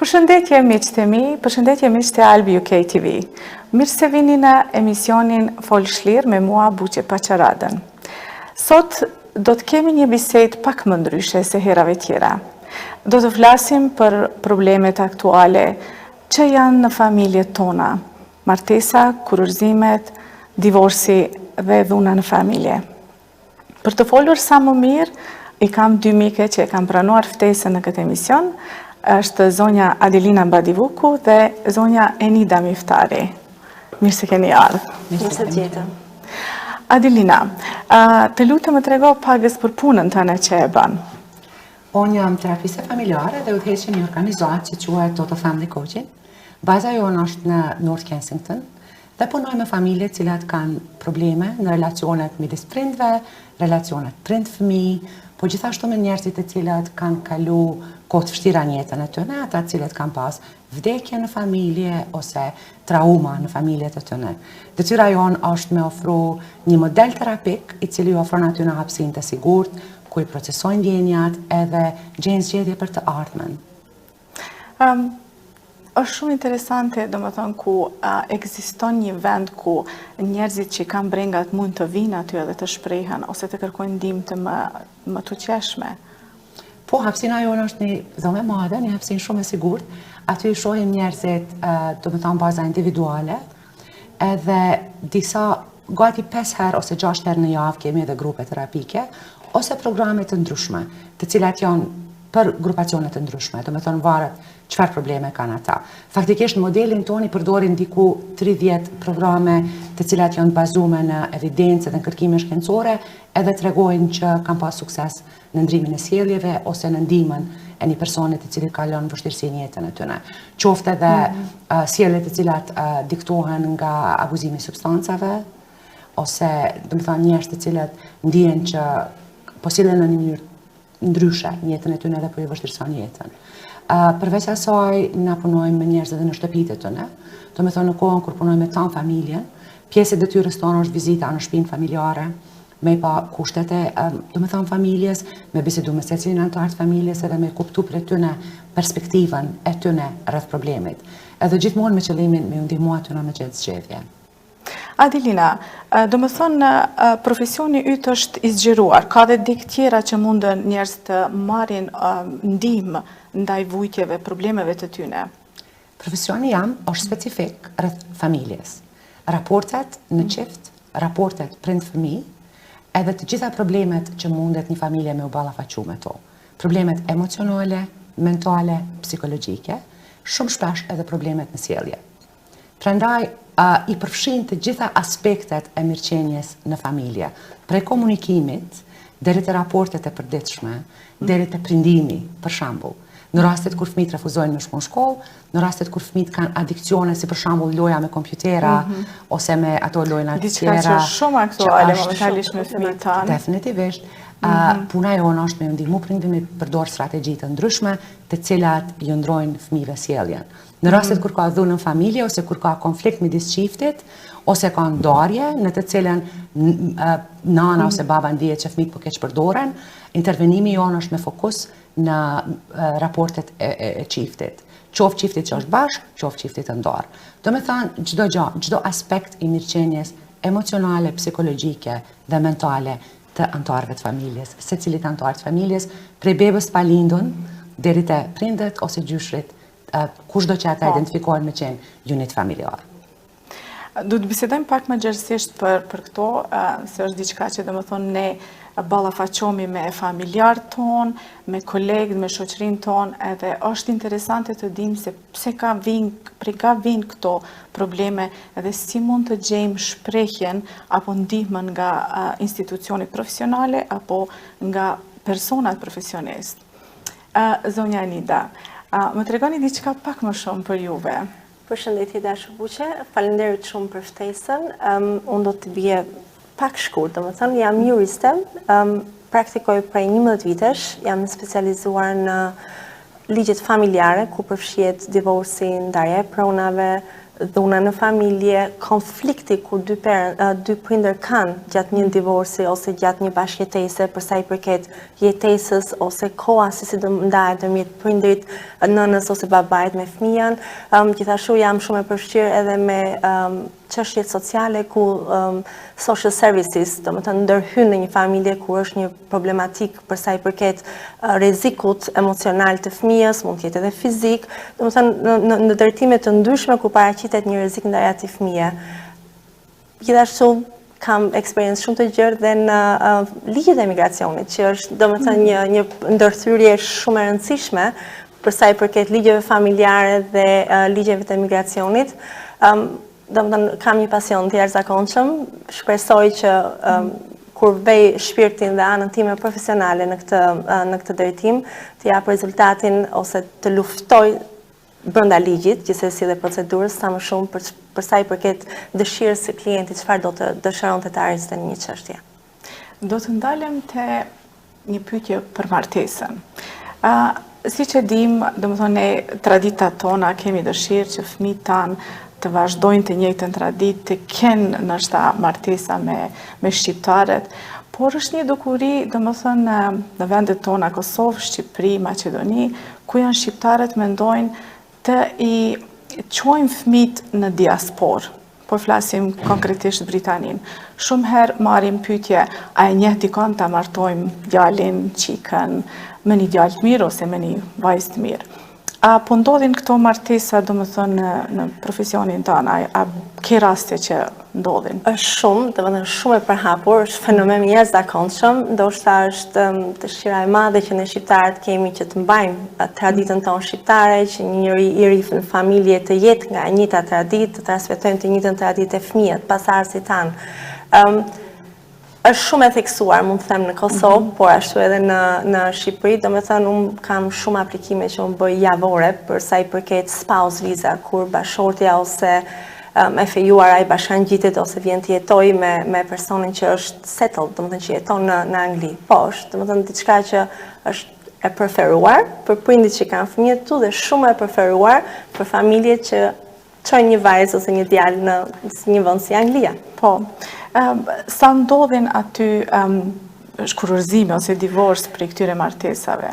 Përshëndetje miqtë e mi, përshëndetje miqtë e ALB UK TV. Mirë se vini në emisionin Fol Shlir me mua Buqe Paçaradën. Sot do të kemi një bisedë pak më ndryshe se herave tjera. Do të flasim për problemet aktuale që janë në familjet tona, martesa, kurorezimet, divorci dhe dhuna në familje. Për të folur sa më mirë, i kam dy mike që e kam pranuar ftesën në këtë emision, është zonja Adelina Badivuku dhe zonja Enida Myftari. Mirë se keni ardhur. Mirë se tjetër. Adelina, të lutem më trego pagës për punën tënde që e bën. Unë jam terapiste familjare dhe udhëheqim një organizatë që quhet Total Family Coaching. Baza jonë është në North Kensington dhe punoj me familje të cilat kanë probleme në relacionet midis prindve, relacionet prind-fëmijë, po gjithashtu me njerëzit të cilat kanë kalu kohë të vështira në jetën e tyre, ata të cilët kanë pas vdekje në familje ose trauma në familjet e tyre. Detyra jonë është me ofru një model terapik i cili ju ofron aty në hapësinë të sigurt, ku i procesojnë ndjenjat edhe gjejnë zgjedhje për të ardhmen. Është shumë interesante, domethënë ku ekziston një vend ku njerëzit që kanë brengat mund të vinë aty edhe të shprehen ose të kërkojnë ndihmë të më të qeshme. Po, hapësina jonë është një dhomë e madhe, një hapësinë shumë e sigurt. Aty i shohim njerëzit, domethënë baza individuale, edhe disa gati 5 herë ose 6 herë në javë kemi edhe grupe terapike ose programe të ndryshme, të cilat janë për grupacione të ndryshme, domethënë varet çfarë probleme kanë ata. Faktikisht modelin tonë i përdorin diku 30 programe të cilat janë bazuar në evidencë dhe në kërkime shkencore, edhe tregojnë që kanë pas sukses në ndrimin e sjelljeve ose në ndihmën e një personi i cili ka lënë vështirësi në jetën e tyre. Qoftë edhe sjellje të cilat diktohen nga abuzimi i substancave ose domethënë njerëz të cilët ndihen që po sillen në një mënyrë ndryshe në jetën e tyre dhe po i vështirëson jetën. Përveç asaj, na punojmë me njerëz edhe në shtëpitë e tyre. Domethënë në kohën kur punojmë me tan familjen, pjesë e detyrës tonë është vizita në shtëpinë familjare, me pa kushtet e domethënë familjes, me bisedu me secilin antar të familjes edhe me kuptu për tyre perspektivën e tyre rreth problemit. Edhe gjithmonë me qëllimin me u ndihmu aty me gjetë zgjedhje. Adelina, domethënë profesioni yt është i zgjeruar. Ka dhe dikë tjera që mundën njerëz të marrin ndihmë ndaj vujtjeve, problemeve të tyre. Profesioni jam është specifik rreth familjes. Raportet në çift, raportet prind-fëmijë, edhe të gjitha problemet që mundet një familje me u ballafaqu me to. Problemet emocionale, mentale, psikologjike, shumë shpesh edhe problemet në sjellje. Prandaj i përfshin të gjitha aspektet e mirëqenies në familje, prej komunikimit deri te raportet e përditshme, deri te prindimi, për shembull. Në rastet kur fëmijët refuzojnë me shku në shkollë, në rastet kur fëmijët kanë adikcione, si për shembull loja me kompjutera ose me ato lojna të tjera. Diçka që është shumë aktuale momentalisht me fëmijët tanë. Definitivisht. Puna jonë është me ndihmu prindin me përdor strategji të ndryshme, të cilat ju ndrojnë fëmijëve sjelljen. Në rastet kur ka dhunë në familje ose kur ka konflikt midis çiftit, ose ka ndarje në të cilën nana ose baba ndihet që fëmijët po keq përdoren, intervenimi jonë është me fokus në raportet e çiftit. Qoftë çifti që është bashkë, qoftë çifti të ndarë. Domethënë çdo gjë, çdo aspekt i mirëqenies emocionale, psikologjike dhe mentale të antarëve të familjes, secilit antar të familjes, prej bebës pa lindun deri te prindët ose gjyshrit, kushdo që ata identifikohen me qenë unit familjar. Du të bisedojmë pak më gjerësisht për këto, se është diçka që domethënë ne ballafaqohemi me familjarët tonë, me kolegët, me shoqërinë tonë, edhe është interesante të dimë se pse ka vinë këto probleme edhe si mund të gjejmë shprehjen apo ndihmën nga institucionet profesionale apo nga personat profesionistë. Zonja Enida, më tregoni diçka pak më shumë për juve. Përshëndetje dashur Buqe, faleminderit shumë për ftesën. Unë do të bie pak shkurt, domethënë jam juriste, praktikoj prej 11 vitesh, jam specializuar në ligjet familjare, ku përfshihet divorci, ndarja e pronave, dhuna në familje, konflikti kur dy prindër kanë gjatë një divorci ose gjatë një bashkëjetese për sa i përket jetesës ose koha si do ndahet ndërmjet prindrit, nënës ose babait me fëmijën. Gjithashtu jam shumë e përfshirë edhe me çështjet sociale ku social services, domethënë ndërhyn në një familje ku është një problematik për sa i përket rrezikut emocional të fëmijës, mund të jetë edhe fizik, domethënë në drejtime të ndryshme ku paraqitet një rrezik ndaj atij fëmije. Gjithashtu kam eksperiencë shumë të gjerë dhe në ligjet e migracionit, që është domethënë një ndërthyrje shumë e rëndësishme për sa i përket ligjeve familjare dhe ligjeve të migracionit. Domethënë kam një pasion të jashtëzakonshëm, shpresoj që kur vej shpirtin dhe anën time profesionale në këtë drejtim, të jap rezultatin ose të luftoj brenda ligjit, gjithsesi dhe procedurës, sa më shumë për sa i përket dëshirës së klientit, çfarë do të dëshironte të arritste në një çështje. Do të ndalem te një pyetje për martesën. Siç e dim, domethënë traditat tona kemi dëshirë që fëmijët tanë të vazhdojnë të njëjtën traditë, të kenë ndoshta martesa me shqiptarët, por është një dukuri, domethënë në vendet tona, Kosovë, Shqipëri, Maqedoni, ku janë shqiptarët mendojnë të i çojnë fëmijët në diasporë. Po flasim konkretisht Britaninë. Shumë herë marrim pyetje, a e njeh dikon ta martojmë djalin, çikën, me një djalë të mirë ose me një vajzë të mirë. A po ndodhin këto martesa, domethënë në profesionin tënd, a ke raste që ndodhin? Është shumë, domethënë shumë e përhapur, është fenomen i jashtëzakonshëm, ndoshta është dëshira e madhe që ne shqiptarët kemi që të mbajmë traditën tonë shqiptare, që një njeri i ri në familje të jetë nga e njëjta traditë, të transmetojnë të njëjtën traditë e fëmijët, pasardhësit tanë. Është shumë e theksuar, mund të them në Kosovë, por ashtu edhe në Shqipëri, domethënë unë kam shumë aplikime që unë bëj javore për sa i përket spouse visa, kur bashortja ose e fejuara i bashkangjitet ose vjen të jetoj me personin që është settled, domethënë që jeton në Angli. Po, është domethënë diçka që është e preferuar për prindit që kanë fëmijë këtu dhe shumë e preferuar për familjet që çojnë një vajzë ose një djalë në një vend si Anglia. Po. Sa ndodhin aty kurorezime ose divorc për këtyre martesave?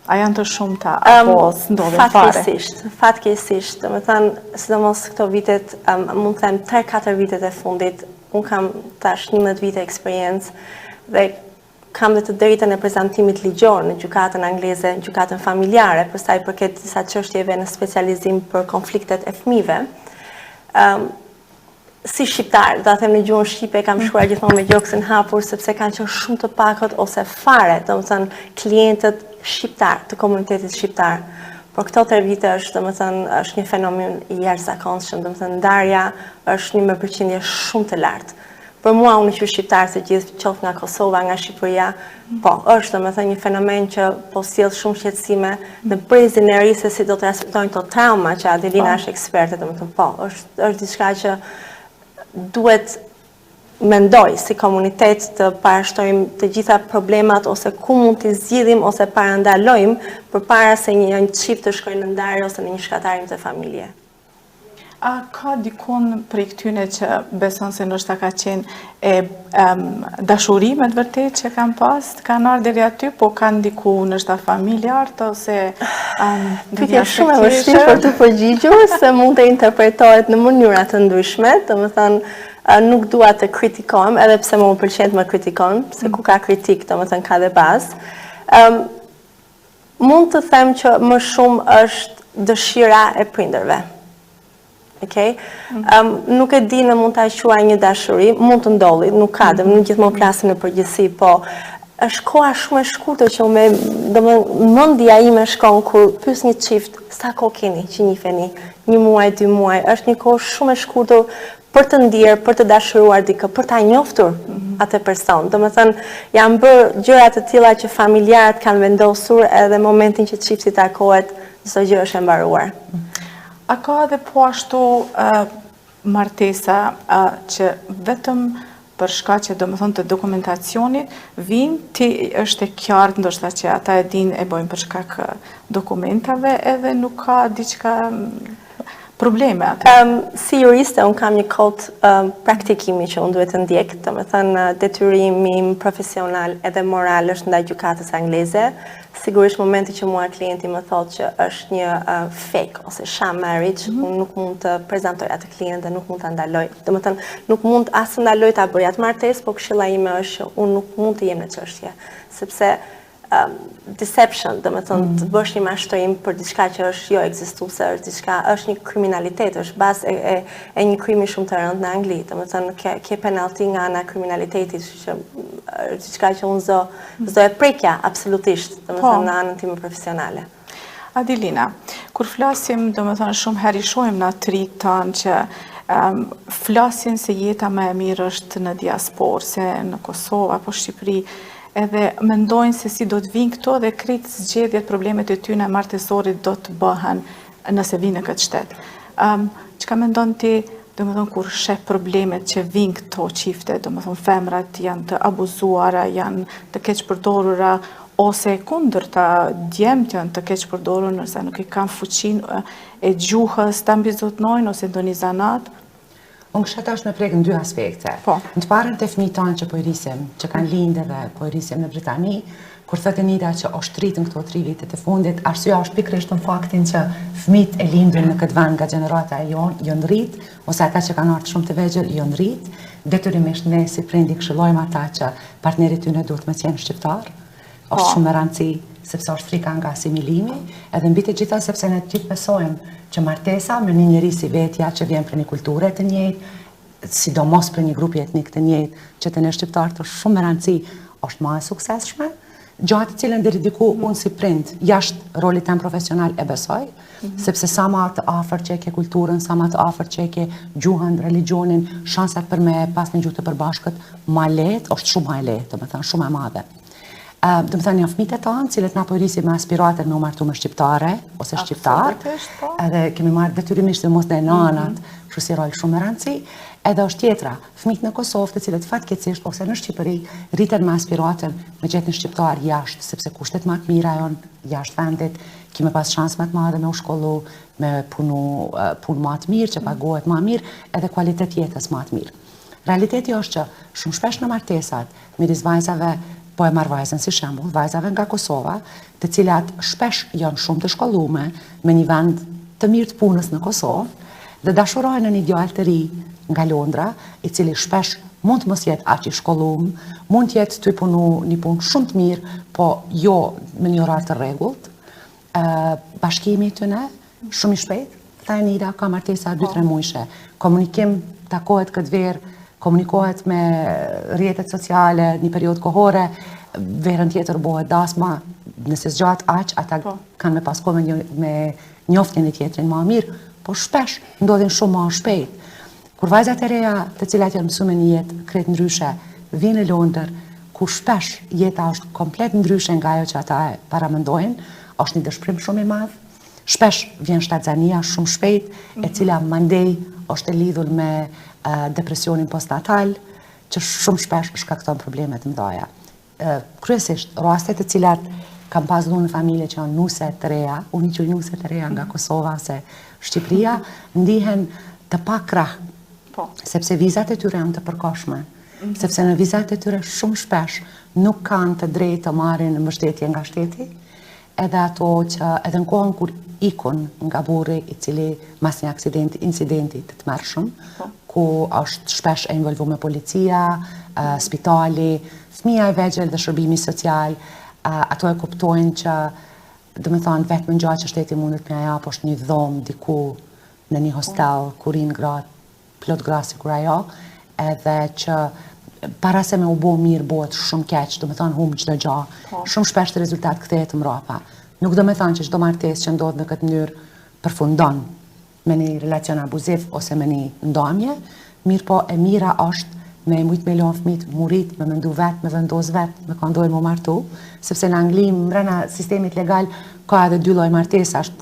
A janë të shumta apo ndodhin fare? Fatkeqësisht, domethënë, sidomos këto vitet, mund të them 3-4 vitet e fundit, unë kam tash 11 vite eksperiencë dhe kam dhe të drejtën e prezantimit ligjor në gjykatën angleze, në gjykatën familjare, për sa i përket disa çështjeve në specializim për konfliktet e fëmijëve. Si shqiptar, do ta them në gjuhën shqipe, kam shkruar gjithmonë me gjoksin hapur sepse kanë qenë shumë të pakët ose fare, domethënë klientët shqiptar të komunitetit shqiptar. Por këto 3 vite është një fenomen i jashtëzakonshëm, domethënë ndarja është një përqindje shumë të lartë. Për mua, unë që shqiptar të gjithë, qoftë nga Kosova, nga Shqipëria, po, është domethënë një fenomen që po sjell shumë shqetësime në brezin e ri se si do të transmetojnë to trauma që Adelina është eksperte, domethënë po, është diçka që duhet mendoj si komunitet të parashtrojmë të gjitha problemat ose ku mund të zgjidhim ose parandalojmë përpara se një çift të shkojnë në ndarje ose në një shkatarim të familje. A ka dikun prej këtyne që beson se ndoshta ka qenë dashuri me të vërtet që kanë pas, kanë ardhur deri aty, po kanë diku ndoshta familjarët ose pyetje shumë e vështirë për të përgjigjur, se mund të interpretohet në mënyra të ndryshme, domethënë nuk dua të kritikohem, edhe pse më pëlqen të më kritikon, se ku ka kritik, domethënë ka dhe bazë. Mund të them që më shumë është dëshira e prindërve. Okay? Nuk e di në mund ta quaj një dashuri, mund të ndodhi, nuk ka, nuk gjithmonë flasim në përgjithësi, po është koha shumë e shkurtër që mendja ime shkon kur pyes një çift, sa kohë keni që njiheni? 1 muaj, 2 muaj, është një kohë shumë e shkurtër për të ndjerë, për të dashuruar dikë, për ta njoftur atë person. Domethënë, janë bërë gjëra të tilla që familjarët kanë vendosur edhe momentin që çifti takohet, çdo gjë është e mbaruar. A ka edhe po ashtu martesa që vetëm për shkaqe domethënë të dokumentacionit vinë është e qartë ndoshta që ata e dinë e bojnë për shkak dokumentave edhe nuk ka diçka probleme atë? Si juriste, unë kam një kod praktikimi që unë duhet të ndjek, të më thënë detyrimim profesional edhe moral është ndaj gjykatës angleze. Sigurisht momenti që mua klienti më thotë që është një fake ose sham marriage, unë nuk mund të prezantoj atë klient dhe nuk mund të ndaloj. Dhe më thënë, nuk mund asë ndaloj të bëj atë martesë, po këshilla ime është që unë nuk mund të jem në çështje. Sepse deception, dhe më thënë, të bësh një mashtrim për diçka që është jo ekzistuese, është një kriminalitet, është bazë e një krimi shumë të rëndë në Angli. Dhe më thënë, ke penalti nga ana kriminalitetit, që diçka që unë zdo e prekja absolutisht, dhe më thënë, në anën time profesionale. Adelina, kur flasim, dhe më thënë, shumë herë i shohim në trik tanë që flasin se jeta më e mirë është në diasporë, se në Kosovë apo Shqipëri, edhe mendojnë se si do të vinë këto dhe kritë zgjedhjet problemet e tyne martesorit do të bëhen nëse vinë në këtë shtetë. Çka mendon ti, do më thonë, kur sheh problemet që vinë këto qifte, do më thonë, femrat janë të abuzuara, janë të keqpërdorura, ose kundërta djemt janë të keqpërdorur nëse nuk i kanë fuqinë e gjuhës ta mbizotnojnë ose ndonjë zanat? Unë kësha tash me prek në dy aspekte. Në të parën të fëmijët tanë që po i rrisim, që kanë lindë dhe po i rrisim në Britani, kur thëtë Enida që është rritë në këto 3 vitet e fundit, arsyeja është pikërisht në faktin që fëmijët e lindur në këtë vend nga gjenerata e jonë rritë, ose ata që kanë ardhur shumë të vegjël jonë rritë, detyrimisht ne si prindi këshillojmë ata që partnerit tyre duhet të jenë shqiptar. Është shumë e rëndësishme sepse është frika nga asimilimi, edhe mbi të gjitha sepse ne gjithë besojmë që martesa me një njeri si vetja që vjen për një kulturë të njëjtë, sidomos për një grup etnik të njëjtë, që të ne shqiptarët është shumë e rëndësishme, është më e suksesshme, gjatë të cilën deri diku unë si prind, jashtë rolit tim profesional e besoj, sepse sa më të afër që e ke kulturën, sa më të afër që e ke gjuhën, religionin, shansat për me pas një gjuhë të përbashkët, më lehtë, është shumë më e lehtë, domethënë shumë e madhe. Dhe më thënë një fëmijët e tanë, cilët na po i rrisim me aspiratën me u martu me shqiptare, ose shqiptar, edhe kemi marrë detyrimisht dhe mos dhe nanat, kështu si rol shumë e rëndësi, edhe është tjetra, fëmijët në Kosovë të cilët fatkeqësisht ose në Shqipëri rriten me aspiratën me gjetën shqiptar jashtë, sepse kushtet më të mira janë jashtë vendit, kemi pas shans më të madhe me u shkollu, me punë më të mirë, që pagohet më mirë, edhe kualitet jetës më të mirë. Realiteti është që shumë shpesh në martesat midis vajzave, po e marr vajzën si shembull, vajzave nga Kosova, të cilat shpesh janë shumë të shkollume, me një vend të mirë të punës në Kosovë, dhe dashurohen në një djalë të ri nga Londra, i cili shpesh mund të mos jetë aq i shkollum, mund të jetë të punu një punë shumë të mirë, po jo me një orar të rregullt. Bashkimi tyne shumë i shpejt, tha Enida ka martesa 2-3 muajshe. Komunikim takohet këtë verë, komunikohet me rrjetet sociale, një periudhë kohore, verën tjetër bëhet dasma, nëse zgjat aq, ata kanë me pasko me njoftjen e tjetrin më mirë, po shpesh ndodhin shumë më shpejt. Kur vajzat e reja, të cilat janë mësuar një jetë krejt ndryshe, vinë në Londër, ku shpesh jeta është komplet ndryshe nga ajo që ata e paramendojnë, është një dëshpërim shumë i madh. Shpesh vjen shtatzania shumë shpejt, e cila mandej është e lidhur me depresionin postnatal, që shumë shpesh shkakton probleme të mëdha. Kryesisht rastet të cilat kam pasur në familje që janë nuse të reja, unë që nuse të reja nga Kosova ose Shqipëria, ndihen të pakrah, sepse vizat e tyre janë të përkohshme, sepse në vizat e tyre shumë shpesh nuk kanë të drejtë të marrin mbështetje nga shteti, edhe ato që edhe në kohën kur ikun nga burri i cili mas një incidenti të tmerrshëm, ku është shpesh e involvuar me policia, spitali, fëmia e vegjël dhe shërbimi social, ato e kuptojnë që, do të thonë, vetëm në gjatë që shteti mundet me jap është një dhomë diku në një hostel ku rinë gratë, plot gra sikur ajo, edhe që para se me u bo mirë bëhet shumë keq, do të thonë humb çdo gjë. Shumë shpesh të rezultat kthehet mbrapa. Nuk do me thonë që çdo martesë që ndodh në këtë mënyrë përfundon me një relacion abuziv ose me një ndamje, mirë po e mira është me mujt me lon fëmijët murit, me mendu vetë, me vendos vetë, me kanë dojnë mu martu, sepse në Angli, mbrana sistemit legal, ka edhe 2 lloj martesash,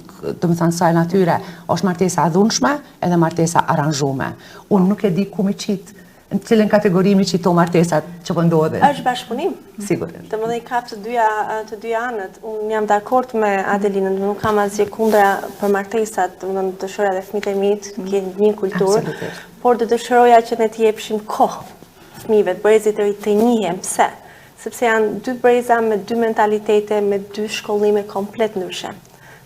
do me thënë saj natyre, është martesa dhunshme edhe martesa aranzhume. Unë nuk e di ku me qitë në cilën kategorimi që to martesat që po ndodhin? Është bashkëpunim. Sigurisht. Domethënë ka të dyja anët. Unë jam dakord me Adelinën, nuk kam asgjë kundra për martesat, domethënë dëshira dhe fëmijët e mi të kenë një kulturë, por do dëshiroja që ne të jepshim kohë fëmijëve, brezit të ri të njihen. Pse? Sepse janë dy breza me dy mentalitete, me dy shkollime komplet ndryshe.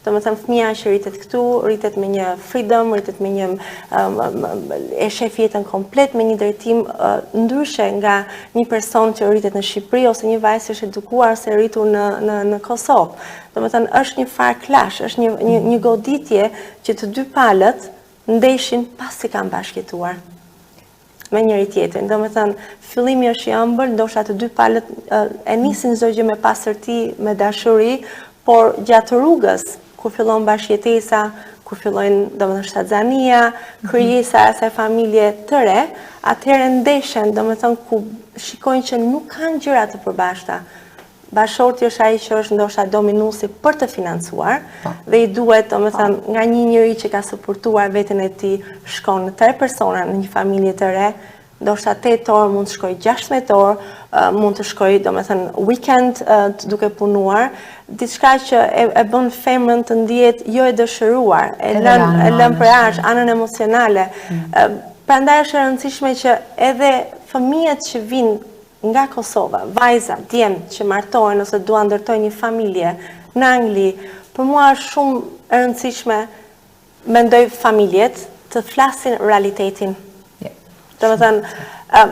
Domethënë fëmia që rritet këtu, rritet me një freedom, rritet me një e shef jetën komplet me një drejtim ndryshe nga një person që rritet në Shqipëri ose një vajzë që është edukuar ose rritur në Kosovë. Domethënë është një far clash, është një goditje që të dy palët ndeshin pasi kanë bashkëjetuar me njëri tjetrin. Domethënë fillimi është i ëmbël, ndoshta të dy palët e nisin çdo gjë me pastërti, me dashuri, por gjatë rrugës kur fillon bashkëjetesa, kur fillojnë domethënë shtatzania, krijesa e asaj familje të re, atëherë ndeshen, domethënë ku shikojnë që nuk kanë gjëra të përbashkëta. Bashorti është ai që është ndoshta dominuesi për të financuar dhe i duhet, domethënë, nga një njeri që ka suportuar veten e tij, shkon në 3 persona në një familje të re, ndoshta 8 orë, mund të shkoj 16 orë, mund të shkoj, domethënë, weekend duke punuar, diçka që e bën femrën të ndihet jo e dëshiruar, e lën për jashtë anën emocionale. Prandaj është e rëndësishme që edhe fëmijët që vinë nga Kosova, vajza, djemt që martohen ose duan ndërtojnë një familje në Angli, për mua është shumë e rëndësishme, mendoj familjet, të flasin realitetin. Domethënë,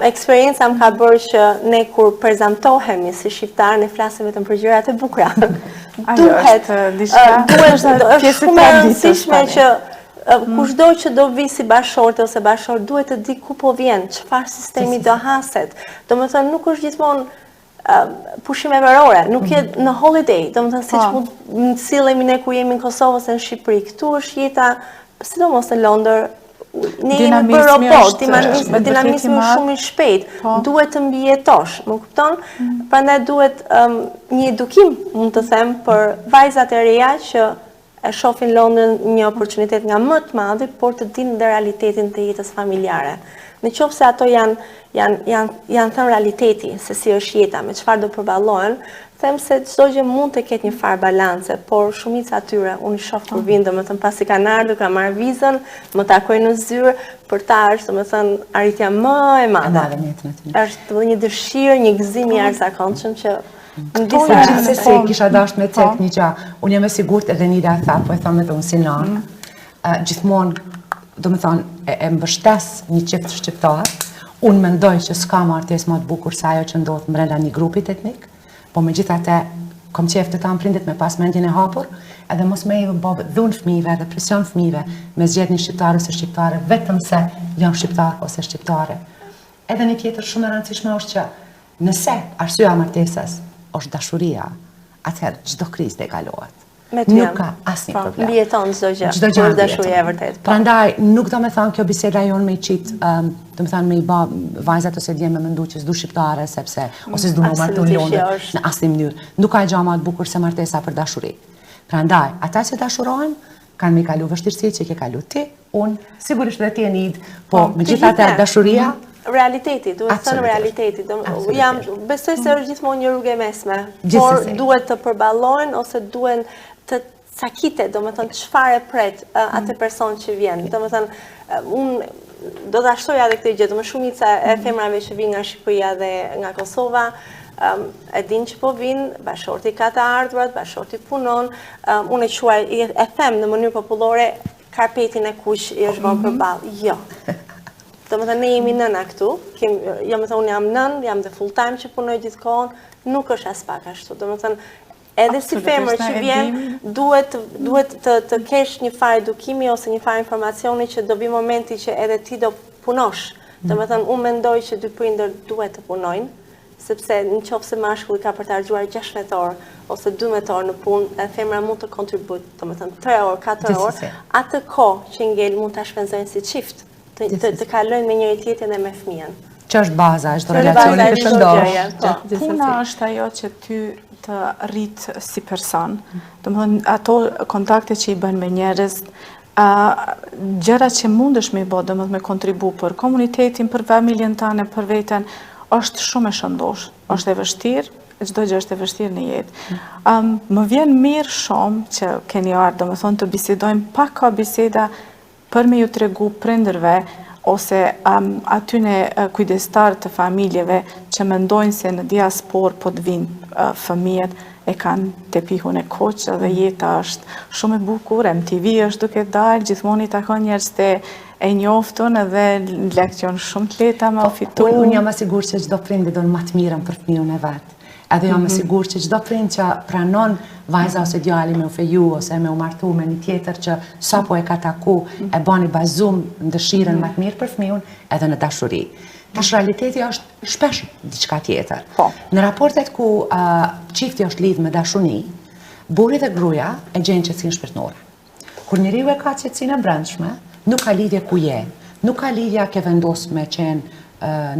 eksperienca më ka bërë që ne kur prezantohemi si shqiptarë, ne flasim vetëm për gjërat e bukura. Duhet është shumë e rëndësishme që kushdo që do vi si bashortë ose bashor duhet të di ku po vjen, çfarë sistemi do haset. Domethënë nuk është gjithmonë pushime verore, nuk je në holiday, domethënë siç mund sillemi ne kur jemi në Kosovë ose në Shqipëri. Këtu është jeta, sidomos në Londër, ne jemi për robot, dinamizmi është shumë i shpejt, duhet të mbijetosh, më kupton? Prandaj duhet një edukim, mund të them, për vajzat e reja që e shohin Londrën një oportunitet nga më të madhi, por të dinë dhe realitetin të jetës familjare. Në qoftë se ato janë thënë realiteti, se si është jeta, me çfarë do përballohen, them se çdo gjë mund të ketë një farë balance, por shumica atyre unë i shoh kur vinë, domethënë pasi kanë ardhur, kanë marrë vizën, më takojnë në zyrë, për ta është domethënë arritja më e madhe. Është një dëshirë, një gëzim i jashtëzakonshëm që Gjithsesi kisha dashur me cek një gjë. Unë jam e sigurt edhe Enida tha, po e them edhe unë si nën. Gjithmonë, domethënë e mbështes një çift shqiptar. Unë mendoj që s'ka martesë më të bukur se ajo që ndodh brenda një grupi etnik, po megjithatë kam qejf të tam prindit me pas mendjen e hapur, edhe mos me i bë dhunë fëmijëve dhe presion fëmijëve me zgjedhje një shqiptar ose shqiptare vetëm se janë shqiptar ose shqiptare. Edhe një tjetër shumë e rëndësishme është që nëse arsyeja e martesës është dashuria, atëherë çdo krizë kalohet. Nuk ka asnjë problem. Mbijeton çdo gjë. Çdo gjë është dashuria e vërtetë. Prandaj nuk do të them kjo biseda jonë me qit, do të them me i bë vajzat ose djem me mendu që s'du shqiptare sepse ose s'du më martu në Londër në asnjë mënyrë. Nuk ka gjë më të bukur se martesa për dashuri. Prandaj, ata që dashurohen kanë me kalu vështirësitë që ke kalu ti, unë sigurisht edhe ti Enid, po megjithatë dashuria realiteti, duhet thënë realiteti. Besoj se është gjithmonë një rrugë e mesme, por duhet të përballohen ose duhen të cakite, domethënë çfarë pret atë person që vjen. Domethënë unë do ta shtoja edhe këtë gjë, domethënë shumica e femrave që vijnë nga Shqipëria dhe nga Kosova e din që po vinë, bashorti ka të ardhurat, bashorti punon, unë e them në mënyrë popullore, karpetin e kuq i është bërë përballë. Jo. Domethënë ne jemi nëna këtu, unë jam nën, jam dhe full time që punoj gjithkohon, nuk është as pak ashtu. Domethënë edhe si femër që vjen, duhet të kesh një farë edukimi ose një farë informacioni që do vi momenti që edhe ti do punosh. Domethënë unë mendoj që dy prindër duhet të punojnë, sepse nëse mashkulli ka për të harxuar 16 orë ose 12 orë në punë, femra mund të kontribuojë, domethënë 3 orë, 4 orë, atë kohë që ngel mund ta shpenzojnë si çift. Të kalojnë me njëri tjetrin dhe me fëmijën. Që është baza, është relacioni të shëndosh. Puna është ajo që ty të rrit si person. Domethënë ato kontakte që i bën me njerëz, gjëra që mundesh me i bë, domethënë me kontribu për komunitetin, për familjen tënde, për veten, është shumë e shëndosh. Është e vështirë, çdo gjë është e vështirë në jetë. Më vjen mirë shumë që keni ardhur, domethënë të bisedojmë pak ka biseda për me ju tregu prindërve ose atyne kujdestarë të familjeve që mendojnë se në diasporë po të vinë fëmijët e kanë të pihun e koqë dhe jeta është shumë e bukur, MTV është duke dalë, gjithmonë i takon njerëz të e njoftun edhe lekcion shumë të lehta me u fitu. Unë jam e sigurt që çdo prind do më të mirën për fëmijën e vet. Edhe jam e sigurt që çdo prind që pranon vajza ose djali me u feju ose me u martu me një tjetër që sapo e ka taku e bani bazum në dëshirën më të mirë për fëmijën edhe në dashuri. Tash realiteti është shpesh diçka tjetër. Në raportet ku çifti është lidh me dashuni, burri dhe gruaja e gjejnë qetësinë shpirtërore. Kur njeriu e ka qetësinë e brendshme, nuk ka lidhje ku je, nuk ka lidhja ke vendos me qenë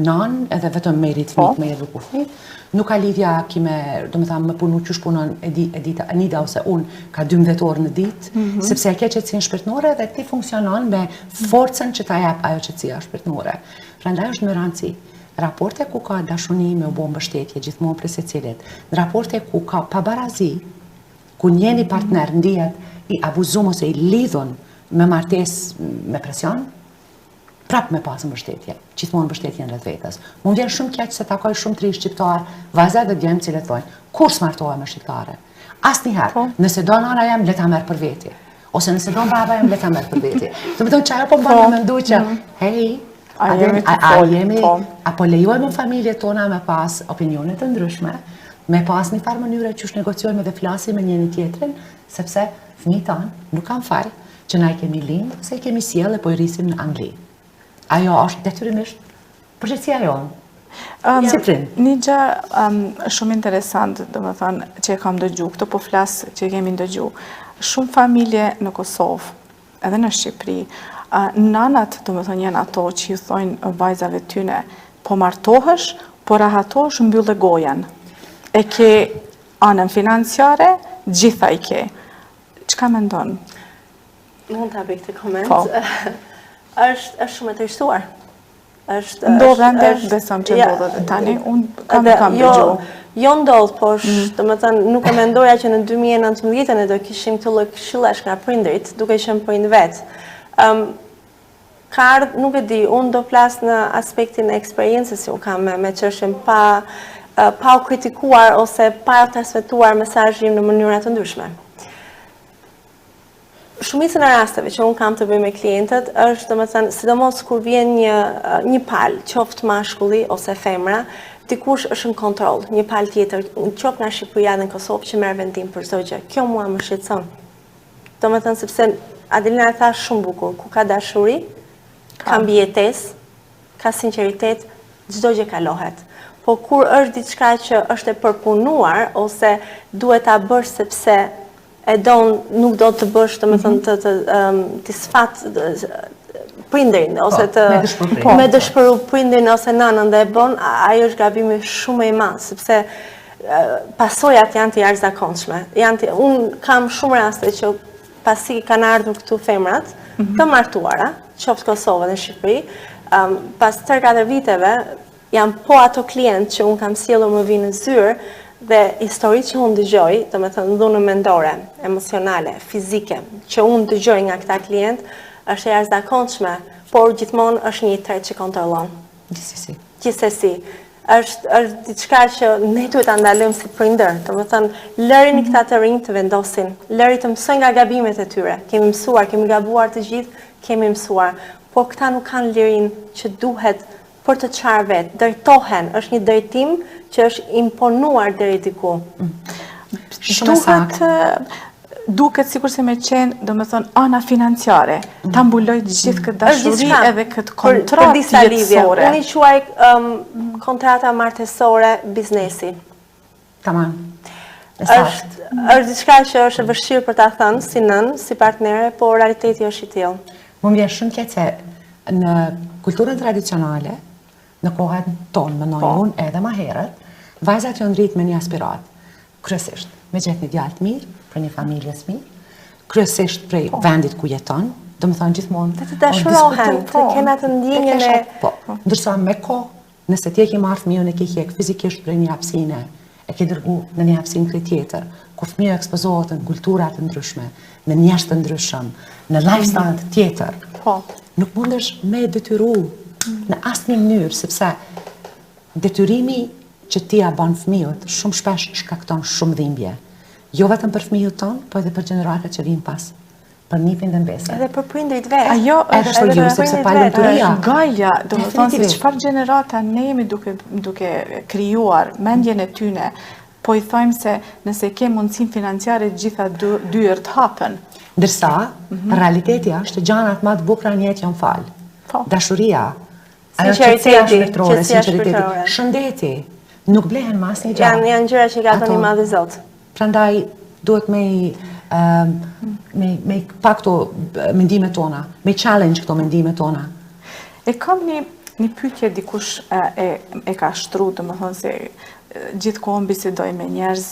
nan edhe vetëm me rrit fëmijë, me eduku fëmijë, nuk ka lidhja kime, domethënë më punu qysh punon Enida ose unë ka 12 orë në ditë, sepse e ke qetësinë shpirtërore dhe ti funksionon me forcën që ta jap ajo qetësia shpirtërore. Prandaj është më rëndësi. Raporte ku ka dashuni me u bë mbështetje gjithmonë për secilit, në raporte ku ka pabarazi, ku njëri partner ndihet i abuzum ose i lidhun me martesë me presion, prap me pas mbështetje, gjithmonë mbështetje në rreth vetes. Më vjen shumë keq se takoj shumë të rinj shqiptar, vajza dhe djemë cilët thonë, kur s'martohem me shqiptare? Asnjëherë. Nëse do nana jam, le ta merr për veti. Ose nëse do baba jam, le ta merr për veti. Do të thonë çajo po mban me mendu që, hey, apo lejojmë në familjet tona me pas opinione të ndryshme, me pas një farë mënyre që negociojmë dhe flasim me njëri tjetrin, sepse fëmijët tanë nuk kanë faj që na i kemi lind, se i kemi sjell e po i rrisim në Angli. Ajo është detyrimisht përgjegjësia jonë. Si prind. Një gjë shumë interesant, domethënë, që e kam dëgju, këto po flas që kemi dëgju. Shumë familje në Kosovë, edhe në Shqipëri, nanat, domethënë, janë ato që ju thojnë vajzave tyne, po martohesh, po rahatohesh, mbyllë gojen. E ke anën financiare, gjitha i ke. Çka mendon? Mund ta bëj këtë koment. Është shumë e tërshtuar. Ndodhen dhe besëm që ndodhet tani, unë kam dëgju. Jo ndodh, por domethënë nuk e mendoja që në 2019 do kishim këtë lloj këshillash nga prindërit, duke qenë prind vet. Ka ardhur, nuk e di, unë do flas në aspektin e eksperiencës që unë kam me çështjen pa u kritikuar ose pa transmetuar mesazhin në mënyra të ndryshme. Shumicën e rasteve që unë kam të bëj me klientët është, domethënë, sidomos kur vjen një palë, qoftë mashkulli ose femra, dikush është në kontroll, një palë tjetër, qoftë nga Shqipëria dhe në Kosovë që merr vendim për çdo gjë. Kjo mua më shqetëson. Domethënë sepse Adelina tha shumë bukur, ku ka dashuri, ka mbijetesë, ka sinqeritet, çdo gjë kalohet. Po kur është diçka që është e përpunuar ose duhet ta bësh sepse nuk do të bësh, domethënë, të sfat prindërin ose me dëshpëru prindërin ose nanën dhe e bën, ajo është gabimi shumë i madh, sepse pasojat janë të jashtëzakonshme. Unë kam shumë raste që pasi kanë ardhur këtu femrat të martuara, qoftë Kosovë dhe Shqipëri, pas 3-4 viteve janë po ato klientë që unë kam sjellur më vinë në zyrë. Dhe historitë që unë dëgjoj, domethënë dhunën mendore, emocionale, fizike, që unë dëgjoj nga këta klient, është e jashtëzakonshme, por gjithmonë është një tret që kontrollon. Gjithsesi. Është diçka që ne duhet ta ndalojmë si prindër, domethënë lërini këta të rinj të vendosin, lëri të mësojnë nga gabimet e tyre. Kemi mësuar, kemi gabuar të gjithë, kemi mësuar, por këta nuk kanë lirinë që duhet për të çarë vetë, drejtohen, është një drejtim që është imponuar deri diku. Duket sikur se me qenë, domethënë, ana financiare, ta mbuloj gjithë këtë dashuri edhe këtë kontratë jetësore. Unë i quaj kontrata martesore biznesi. Tamam. Është diçka që është e vështirë për ta thënë si nën, si partnere, por realiteti është i tillë. Më vjen shumë keq se në kulturën tradicionale, në kohën tonë, më unë edhe më herët, vajzat janë rritë me një aspirat, kryesisht me gjetë një djalë të mirë, për një familje të mirë, kryesisht prej vendit ku jeton, do më thonë gjithmonë. Të dashurohen, të kena të ndjenjën e... Po, ndërsa me kohë, nëse ti e ke marrë fëmijën e ke hjek fizikisht për një hapësine, e ke dërgu në një hapësinë krejt tjetër, ku fëmija ekspozohet në kultura të ndryshme, në njerëz të ndryshëm, në lifestyle të tjetër, nuk mundesh me detyru në asnjë mënyrë, sepse detyrimi që ti ja bën fëmijët shumë shpesh shkakton shumë dhimbje. Jo vetëm për fëmijët tonë, po edhe për gjeneratat që vinë pas. Për nipin dhe mbese. Edhe për prindrit vetë. Ajo edhe për ju, sepse palënturia. Gajja, do më thonë se çfarë gjenerata ne jemi duke krijuar mendjen e tyne, po i thojmë se nëse ke mundësinë financiare gjitha dyert hapen. Ndërsa, realiteti është gjanat më të bukura në jetë janë fal. Dashuria, sinqeriteti, shëndeti, nuk blehen më asnjë gjë. Janë gjëra që ka dhënë i madh Zot. Prandaj duhet me pak këto mendimet tona, me challenge këto mendimet tona. E kam një pyetje dikush e ka shtru, do më thonë se gjithkohën bisedoj me njerëz,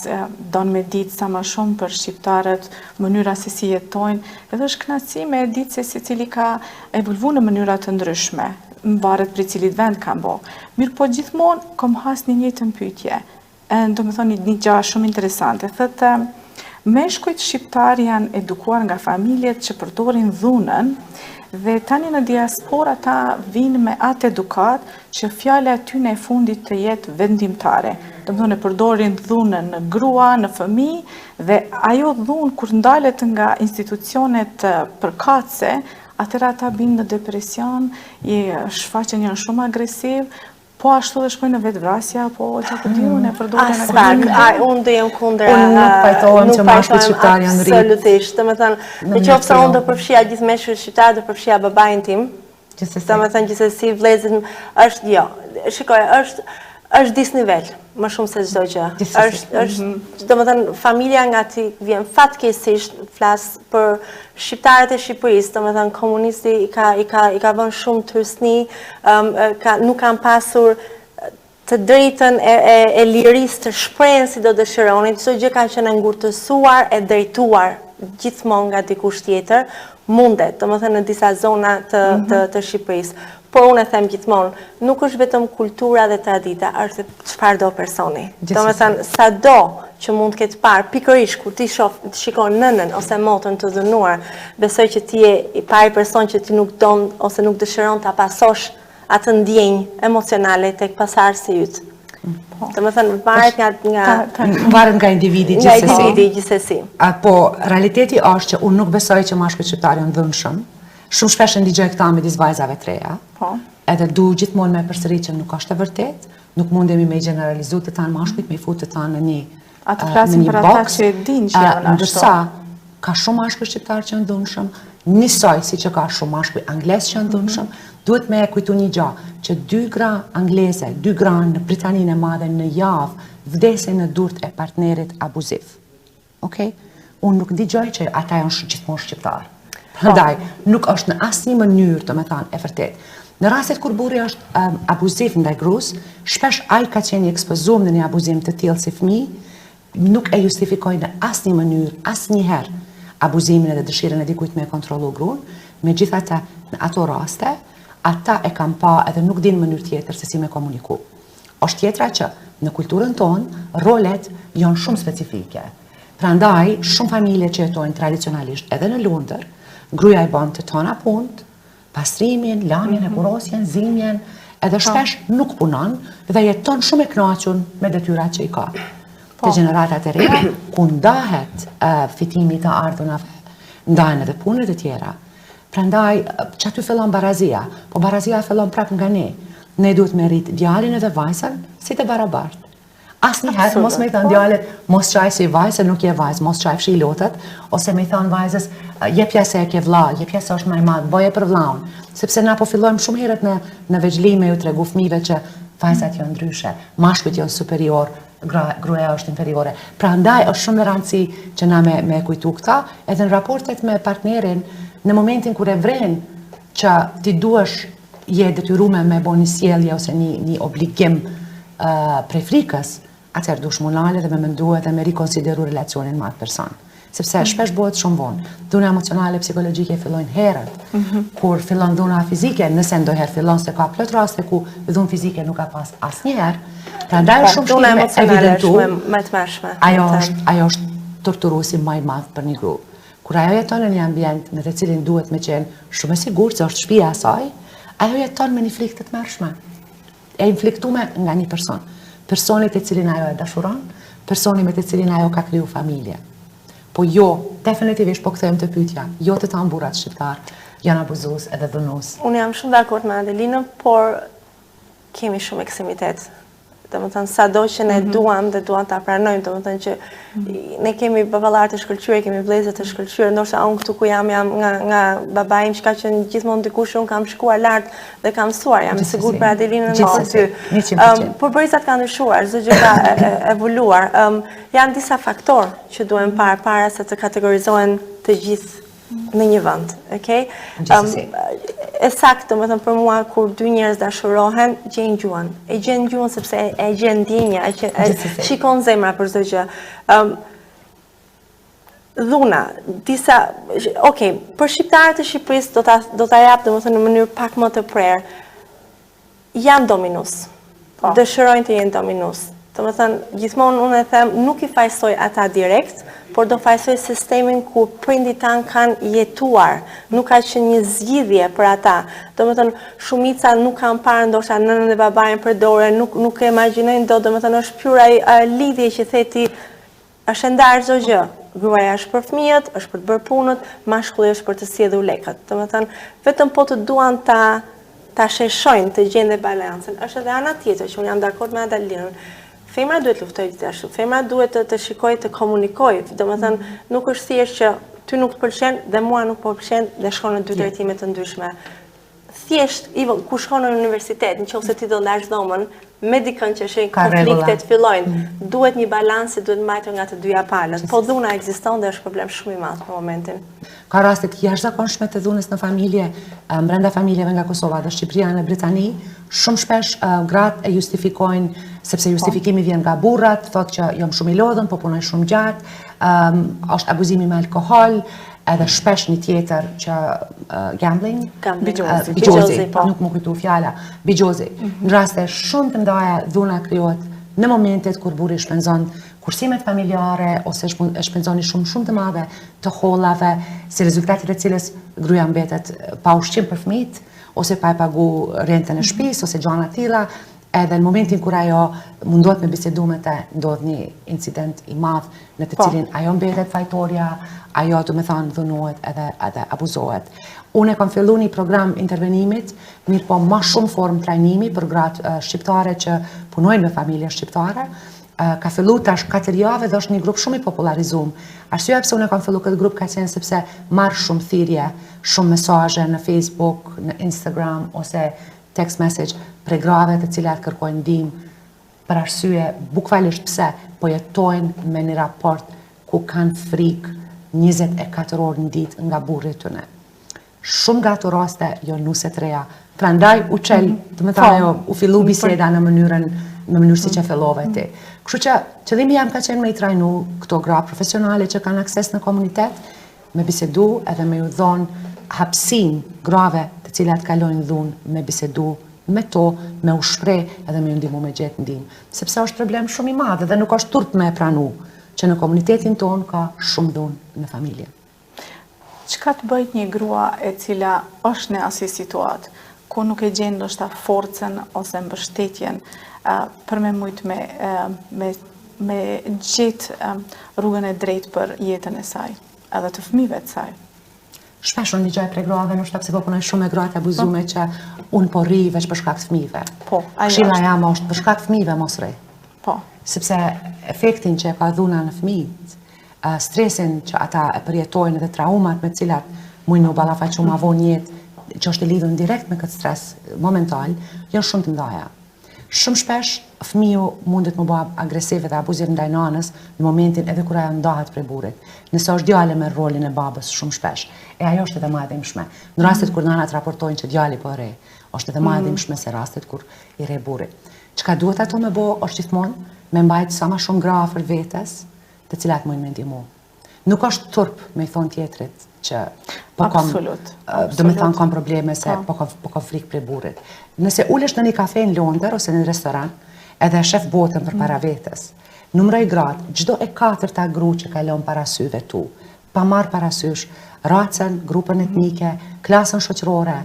don me ditë sa më shumë për shqiptarët, mënyra se si jetojnë, edhe është kënaqësi me ditë se secili ka evolvuar në mënyra të ndryshme, mbaret për cilit vend ka bo. Mirë po gjithmonë kom has një njëjtën pyetje, do më thonë një gjë shumë interesante, thëtë meshkujt shqiptar janë edukuar nga familjet që përdorin dhunën dhe tani në diaspora ta vinë me atë edukat që fjala e tyre e fundit të jetë vendimtare. Do të thonë përdorin dhunën në grua, në fëmijë dhe ajo dhunë kur ndalet nga institucionet përkatëse, atëra ata binë në depresion, shfaqen janë shumë agresiv, po ashtu dhe shkojnë në vetvrasja, po që të diun e përdorin në këtë. Unë dhe jem kundër. Unë nuk pajtohem që mashkujt shqiptar janë rritë. Absolutisht. Të me thënë, në qofë sa unë do përfshia gjithë meshkujt shqiptar, do përfshia babajin tim. Të me thënë, gjithsesi vlezit është, jo, shikoj, është disnivel, më shumë se çdo gjë. Do me thënë, familja nga ti vjen fatkeqësisht, flas për shqiptarët e Shqipërisë, do me thënë, komunisti i ka vënë shumë tërësni, nuk kanë pasur të drejtën e lirisë të shprehen si do dëshironin, çdo gjë ka qenë ngurtësuar e drejtuar gjithmonë nga dikush tjetër, mundet, do me thënë në disa zona të Shqipërisë. Por unë e them gjithmonë, nuk është vetëm kultura dhe tradita, është çfarë do personi. Do me thënë, sado që mund të ketë parë, pikërisht kur ti shikon nënën ose motën të dhënuar, besoj që ti je i pari person që ti nuk don ose nuk dëshiron ta pasosh atë ndjenjë emocionale tek pasardhësi yt. Do me thënë, varet nga individi gjithsesi. Po, realiteti është që unë nuk besoj që mashkujt shqiptar janë dhunshëm. Shumë shpesh e ndigjoj këta midis vajzave të reja. Edhe du gjithmonë me përsërit që nuk është e vërtet, nuk mundemi me generalizu të tanë mashkujt, me i fut të tanë në një box. Atë flasim për ata që e din që janë ashtu. Ndërsa, ka shumë mashkuj shqiptar që janë dhunshëm, njësoj si që ka shumë mashkuj angles që janë dhunshëm, duhet me e kujtu një gjë, që 2 gra angleze, 2 gra në Britaninë e Madhe në javë, vdesin në durt e partnerit abuziv. Unë nuk ndigjoj që ata janë gjithmonë shqiptarë. Prandaj, nuk është në asnjë mënyrë, do me thënë, e vërtet. Në rastet kur burri është abuziv ndaj gruas, shpesh ai ka qenë ekspozuar në një abuzim të tillë si fëmijë, nuk e justifikoj në asnjë mënyrë, asnjëherë abuzimin edhe dëshirën e dikujt me kontrollu gruan, megjithatë në ato raste, ata e kanë pa edhe nuk dinë mënyrë tjetër se si me komuniku. Është tjetra që në kulturën tonë, rolet janë shumë specifike. Prandaj, shumë familje që jetojnë tradicionalisht edhe në Lundër, gruaja i bën të tona punë, pastrimin, lamjen e kurorosjen, zimjen, edhe shpesh nuk punon dhe jeton shumë e kënaqur me detyrat që i ka. Te gjeneratat e reja, ku ndahet fitimi të ardhurave, ndahen edhe punët e tjera. Prandaj, që aty fillon barazia, po barazia fillon prapë nga ne. Ne duhet me rrit djalin edhe vajzën si të barabartë. Asnjëherë mos me i thënë djalit, mos qaj si vajzë, nuk je vajzë, mos qaj fshi lotët, ose me i thënë vajzës, jepja se e ke vlla, jepja se është më i madh, boje për vllaun. Sepse na po fillojmë shumë herët në veçlime ju tregu fëmijëve që vajzat janë ndryshe, mashkujt janë superior, gruaja është inferiore. Prandaj është shumë e rëndësishme që na me kujtu këta, edhe në raportet me partnerin, në momentin kur e vren që ti duhesh je detyruar me bëni një sjellje ose një obligim prej frikës, atëherë dush më nalë dhe me mendu edhe me rikonsideru relacionin me atë person. sepse shpesh bëhet shumë vonë. Dhuna emocionale, psikologjike fillojnë herët, kur fillon dhuna fizike, nëse ndonjëherë fillon se ka plot raste ku dhunë fizike nuk ka pas asnjëherë. Prandaj është shumë Dhuna vështirë me emocionale është evidentu. më e tmerrshme. Ajo është torturuesi më i madh për një grup. Kur ajo jeton në një ambient në të cilin duhet me qenë shumë e sigurt se është shtëpia e saj, ajo jeton me një frikë të tmerrshme. E infliktuar nga një person. Personi te cilin ajo e dashuron, personi me të cilin ajo ka kriju familje. Po jo, definitivisht po kthehem te pyetja, jo të tamburat shqiptar janë abuzues edhe dhunues. Unë jam shumë dakord me Adelinën, por kemi shumë ekstremitet. Domethënë sado që ne duam dhe duam ta pranojmë, domethënë që ne kemi baballar të shkëlqyer, kemi vëllezër të shkëlqyer, ndoshta unë këtu ku jam nga babai im, që ka qenë gjithmonë dikush, unë kam shkuar lart dhe kam mësuar, jam e sigurt për Adelinën në aty. Por bërisat ka ndryshuar, çdo gjë ka evoluar. Janë disa faktorë që duhen parë para se të kategorizohen të gjithë në një vend, okay? E saktë, domethënë për mua kur dy njerëz dashurohen, gjejnë gjuhën. E gjen gjuhën sepse e gjen ndjenja, shikon zemra për çdo gjë. Dhuna, për shqiptarët e Shqipërisë do ta jap domethënë në mënyrë pak më të prerë. Janë dominus. Dëshirojnë të jenë dominus. Domethënë gjithmonë unë e them, nuk i fajsoj ata direkt, por do fajsoj sistemin ku prindit tanë kanë jetuar, nuk ka qenë një zgjidhje për ata. Domethënë shumica nuk kanë parë ndoshta nënën dhe babain për dorë, nuk e imagjinojnë domethënë është pjura lidhje që theti është ndarë çdo gjë. Gruaja është për fëmijët, është për të bërë punët, mashkulli është për të sjellur lekët. Domethënë vetëm po të duan ta sheshojnë të gjendë balancën. Është edhe ana tjetër që unë jam dakord me Adelinën. Femra duhet luftojë gjithashtu. Femra duhet të shikojë, të komunikojë. Domethënë nuk është thjesht që ty nuk të pëlqen dhe mua nuk po pëlqen dhe shkon në dy drejtime të ndryshme. Thjesht, ku shkon në universitet, nëse ti do ndash dhomën, me dikën që shin konfliktet fillojnë, duhet një balancë, duhet mbajtur nga të dyja palët. Po dhuna ekziston dhe është problem shumë i madh në momentin. Ka raste të jashtëzakonshme të dhunës në familje, brenda familjeve nga Kosova dhe Shqipëria në Britani, shumë shpesh gratë e justifikojnë, sepse justifikimi vjen nga burrat, thotë që jam shumë i lodhën, po punoj shumë gjatë, është abuzimi me alkohol, edhe shpesh një tjetër që gambling, bigjozi, nuk më kujtu fjala, bigjozi. Në raste shumë të ndaja dhuna krijohet në momentet kur burri shpenzon kursimet familjare ose shpenzoni shumë të madhe të hollave, si rezultatit e cilës gruaja mbetet pa ushqim për fëmijët, ose pa e pagu rentën e shtëpisë ose gjëra të tilla. Edhe në momentin kur ajo mundohet me bisedu me te, ndodh një incident i madh në të cilin ajo mbetet fajtorja, ajo do me thënë dhunohet edhe abuzohet. Unë e kam fillu një program intervenimit, mirë po ma shumë formë trajnimi për gratë shqiptare që punojnë me familje shqiptare. Ka fillu tash 4 javë dhe është një grup shumë i popularizuar. Arsyeja pse unë kam fillu këtë grup ka qenë sepse marr shumë thirrje, shumë mesazhe në Facebook, në Instagram ose text message për grave të cilat kërkojnë ndihmë për arsye bukvalisht pse po jetojnë me një raport ku kanë frikë 24 orë në ditë nga burri i tyre. Shumë nga ato raste jo nuse të reja. Prandaj u çel, do të thënë u fillu biseda në mënyrë si që fillove ti. Kështu që qëllimi jam ka qenë me i trajnu këto gra profesionale që kanë akses në komunitet, me bisedu edhe me ju dhonë hapësinë grave të cilat kalojnë dhunë me bisedu me to, me u shpreh edhe me ju ndihmu me gjetë ndihmë. Sepse është problem shumë i madh dhe nuk është turp me pranu që në komunitetin tonë ka shumë dhunë në familje. Çka të bëjt një grua e cila është në asaj situatë, ku nuk e gjen ndoshta forcën ose mbështetjen për me mujt me gjetë rrugën e drejtë për jetën e saj, edhe të fëmijëve të saj? Shpesh unë dëgjoj prej grave, ndoshta pse po punoj shumë me gratë abuzume që unë po rri veç për shkak të fëmijëve. Po, këshilla jam është për shkak të fëmijëve mos rri. Po. Sepse efektin që e ka dhuna në fëmijët, stresin që ata e përjetojnë dhe traumat me cilat mujnë u ballafaqu ma vonë jetë, që është e lidhur direkt me këtë stres momental, janë shumë të mëdha. Shumë shpesh fëmiu mundet më bëj agresiv dhe abuziv ndaj nanës në momentin edhe kur ajo ndahet prej burrit. Nëse është djale me rolin e babës shumë shpesh, e ajo është edhe më e dhimbshme. Në rastet kur nanat raportojnë që djali po rre, është edhe më e dhimbshme se rastet kur i rre burri. Çka duhet ato me bëj është gjithmonë me mbajt sa më shumë gra afër vetes, të cilat mundin me ndihmu. Nuk është turp me i thonë tjetrit që do me thonë kam probleme se po kam frikë prej burrit. Nëse ulesh në një kafe në Londër ose në një restoran, edhe shef botën për para vetes, numroj gratë, çdo e katërta gru që kalon para syve tu, pa marrë parasysh racën, grupën etnike, klasën shoqërore,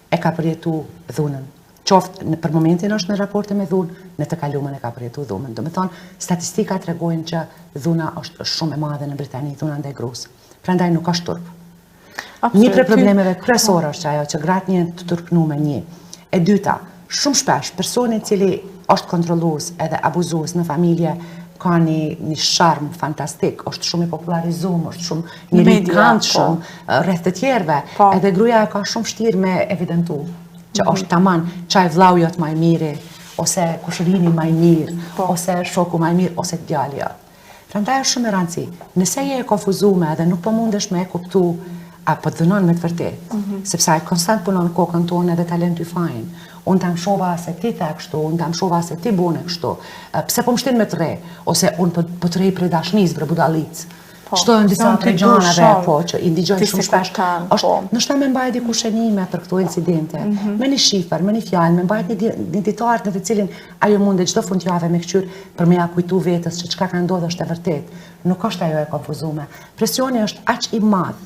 e ka përjetu dhunën. Qoftë për momentin është në raporte me dhunë, në të kaluamën e ka përjetu dhunën. Do me thonë, statistikat tregojnë që dhuna është shumë e madhe në Britani, dhuna ndaj grusë. Prandaj nuk është turp. Një prej problemeve kryesore është ajo që gratë njën të turpnume një. E dyta, shumë shpesh, personi cili është kontrollues edhe abuzues në familje, ka një sharm fantastik, është shumë i popularizuar, është shumë një rikantshëm rreth të tjerëve, edhe gruaja ka shumë vështirë me evidentu që është taman çaj vllau jot më i miri, ose kushërini më i mirë, ose shoku më i mirë, ose djali jot. Prandaj është shumë e rëndësishme, nëse je e konfuzuar edhe nuk po mundesh me e kuptu apo dënon me të vërtetë, sepse ai konstant punon kokën tonë edhe talentu i fajin. Unë ta mshova se ti the kështu, unë ta mshova se ti bune kështu. Pse po mshtin me të re, ose unë po të rej për dashnizë, për budallicë. Shtojnë disa prej gjanave, që i ndigjojnë shumë shpesh. Nështë me mbajt dikush shënime për këto incidente, me një shifër, me një fjalë, me mbajt një ditar në të cilin ajo mundet çdo fundjavë me këqyr për me ja kujtu vetës që çka ka ndodhur është e vërtet. Nuk është ajo e konfuzuar. Presioni është aq i madh,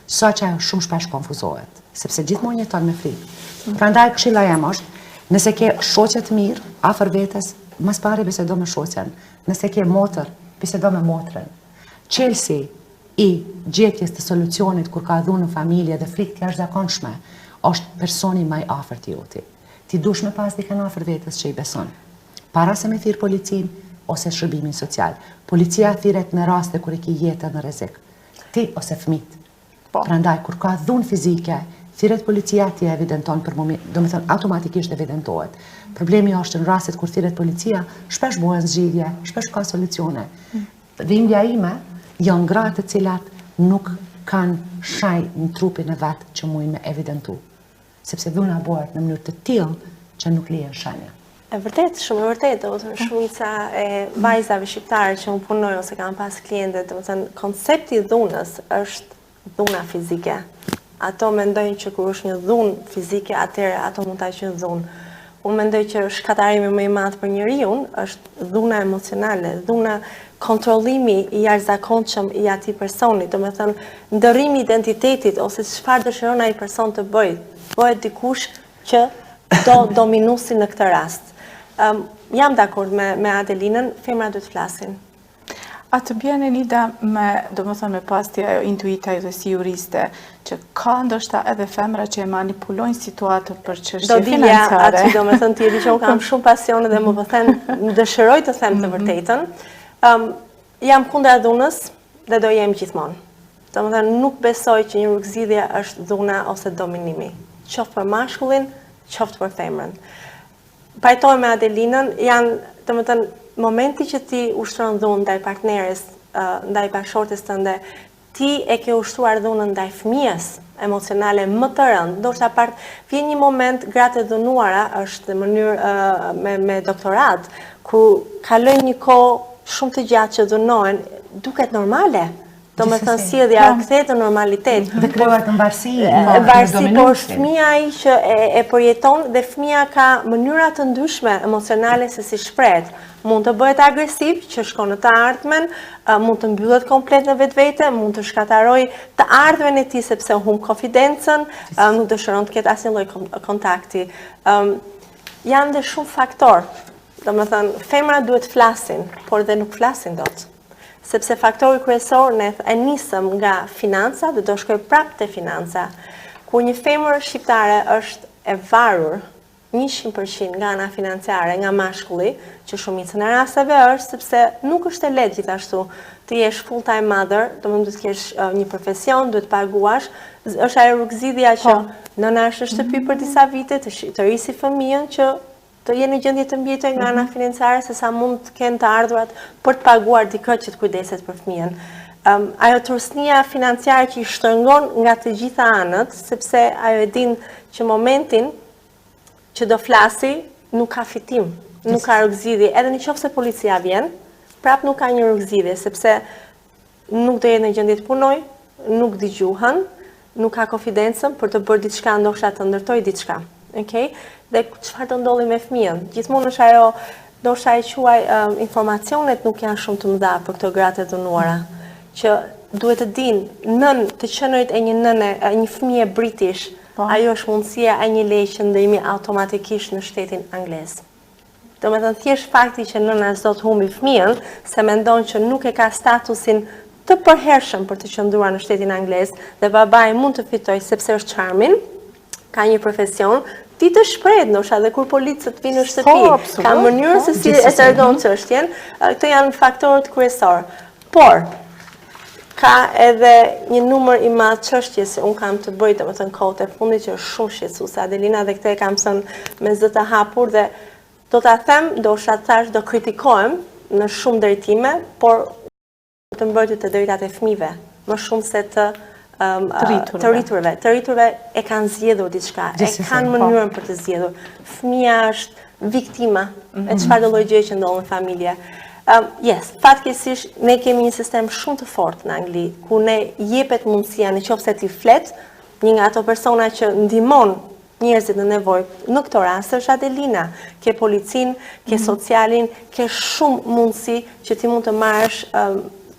sa që ajo shumë shpesh konfuzohet, sepse gjithmonë jeton me frikë. Prandaj këshilla jem është, nëse ke shoqe të mirë afër vetes, mas pari bisedo me shoqen. Nëse ke motër, bisedo me motrën. Çelësi i gjetjes të solucionit kur ka dhunë në familje dhe frikë të jashtëzakonshme është personi më i afërt joti. Ti dush me pas dikën afër vetes që i beson. Para se me thirr policin ose shërbimin social. Policia thirret në raste kur i ke jetën në rrezik. Ti ose fëmijët. Prandaj kur ka dhunë fizike, thirret policia ti e evidenton për moment, do të thënë automatikisht evidentohet. Problemi është në rastet kur thirret policia, shpesh bëhen zgjidhje, shpesh ka solucione. Dhimbja ime janë gratë të cilat nuk kanë shaj në trupin e vetë që mujnë me evidentu. Sepse dhuna bëhet në mënyrë të tillë që nuk lihen shanja. E vërtet, shumë e vërtet, shumica e vajzave shqiptare që unë punoj ose kam pas kliente, do të thënë koncepti i dhunës është dhuna fizike. Ato mendojnë që kur është një dhunë fizike, atëherë ato mund ta quajnë dhunë. Unë mendoj që shkatarimi më i madh për njeriu është dhuna emocionale, dhuna kontrollimi i jashtëzakonshëm i atij personi, domethënë ndërrimi i identitetit ose çfarë dëshiron ai person të bëjë. Bëhet dikush që do dominuesi në këtë rast. Jam dakord me Adelinën, femra duhet të flasin. A të bjen Enida me pasti ajo intuita dhe si juriste, që ka ndoshta edhe femra që e manipulojnë situatën për çështje financiare. Do me thënë ti e di që unë kam shumë pasion dhe më më dëshiroj të them të vërtetën. Jam kundër dhunës dhe do jem gjithmonë. Do me thënë nuk besoj që një rrugëzidhje është dhuna ose dominimi. Qoftë për mashkullin, qoftë për femrën. Pajtoj me Adelinën, janë, do me thënë, momenti që ti ushtron dhunë ndaj partneres, ndaj bashkëshortes tënde, ti e ke ushtruar dhunën ndaj fëmijës emocionale më të rëndë. Ndoshta vjen një moment gratë e dhunuara është në mënyrë me doktorat, ku kalojnë një kohë shumë të gjatë që dhunohen, duket normale. Do me thënë sjellja kthehet në normalitet. Dhe krijohet në varësi. Varësi, por fëmia ai që e përjeton dhe fëmia ka mënyra të ndryshme emocionale se si shprehet. Mund të bëhet agresiv, që shkon në të ardhmen, mund të mbyllet komplet në vetvete, mund të shkataroj të ardhmen e tij sepse humb konfidencën, nuk dëshiron të ketë asnjë lloj kontakti. Janë dhe shumë faktorë. Domethënë, femrat duhet flasin, por dhe nuk flasin dot. Sepse faktori kryesor ne e nisëm nga financa dhe do shkoj prapë te financa. Kur një femër shqiptare është e varur 100% nga ana financiare, nga mashkulli, që shumicën e rasteve është sepse nuk është e lehtë gjithashtu. Ti jesh full time mother, domethënë duhet të kesh një profesion, duhet të paguash, është ajo rrugëzidhja që nëna është në shtëpi për disa vite, të rrisi fëmijën që të jenë në gjendje të mbijetoj nga ana financiare, se sa mund të kenë të ardhurat për të paguar dikë që të kujdeset për fëmijën. Ajo trusnia financiare që i shtrëngon nga të gjitha anët, sepse ajo e din që momentin që do flasi, nuk ka fitim, nuk ka rrugëzidhje. Edhe nëse policia vjen, prap nuk ka një rrugëzidhje, sepse nuk do jetë në gjendje të punoj, nuk dëgjohen, nuk ka konfidencën për të bërë diçka, ndoshta të ndërtoj diçka. Okay? Dhe çfarë do ndodhi me fëmijën? Gjithmonë është ajo, ndoshta e quaj informacionet nuk janë shumë të mëdha për këto gratë të dhunuara, që duhet të dinë të qenërit e një nëne, një fëmije british, ajo është mundësia e një leje që ndërimi automatikisht në shtetin anglez. Do me thënë thjesht fakti që nëna s'do të humbi fëmijën, se mendon që nuk e ka statusin të përhershëm për të qëndruar në shtetin anglez dhe babai mund të fitoj sepse është charmin, ka një profesion, ti të shprehet ndoshta dhe kur policët vinë në shtëpi, ka mënyrën se si e tregon çështjen, këto janë faktorët kryesorë. Por ka edhe një numër i madh çështje se un kam të bëj domethënë kohët e fundit që është shumë shqetësuese Adelina dhe këtë e kam thënë me zë të hapur dhe do ta them, do kritikohem në shumë drejtime, por të mbrojtje të drejtat e fëmijëve, më shumë se të rriturve. Të rriturve e kanë zgjedhur diçka, e kanë mënyrën për të zgjedhur. Fëmia është viktima e çfarëdo lloj gjëje që ndodh në familje. Fatkeqësisht ne kemi një sistem shumë të fortë në Angli, ku ne jepet mundësia nëse ti flet, një nga ato persona që ndihmon njerëzit në nevojë në këto raste është Adelina. Ke policin, ke socialin, ke shumë mundësi që ti mund të marrësh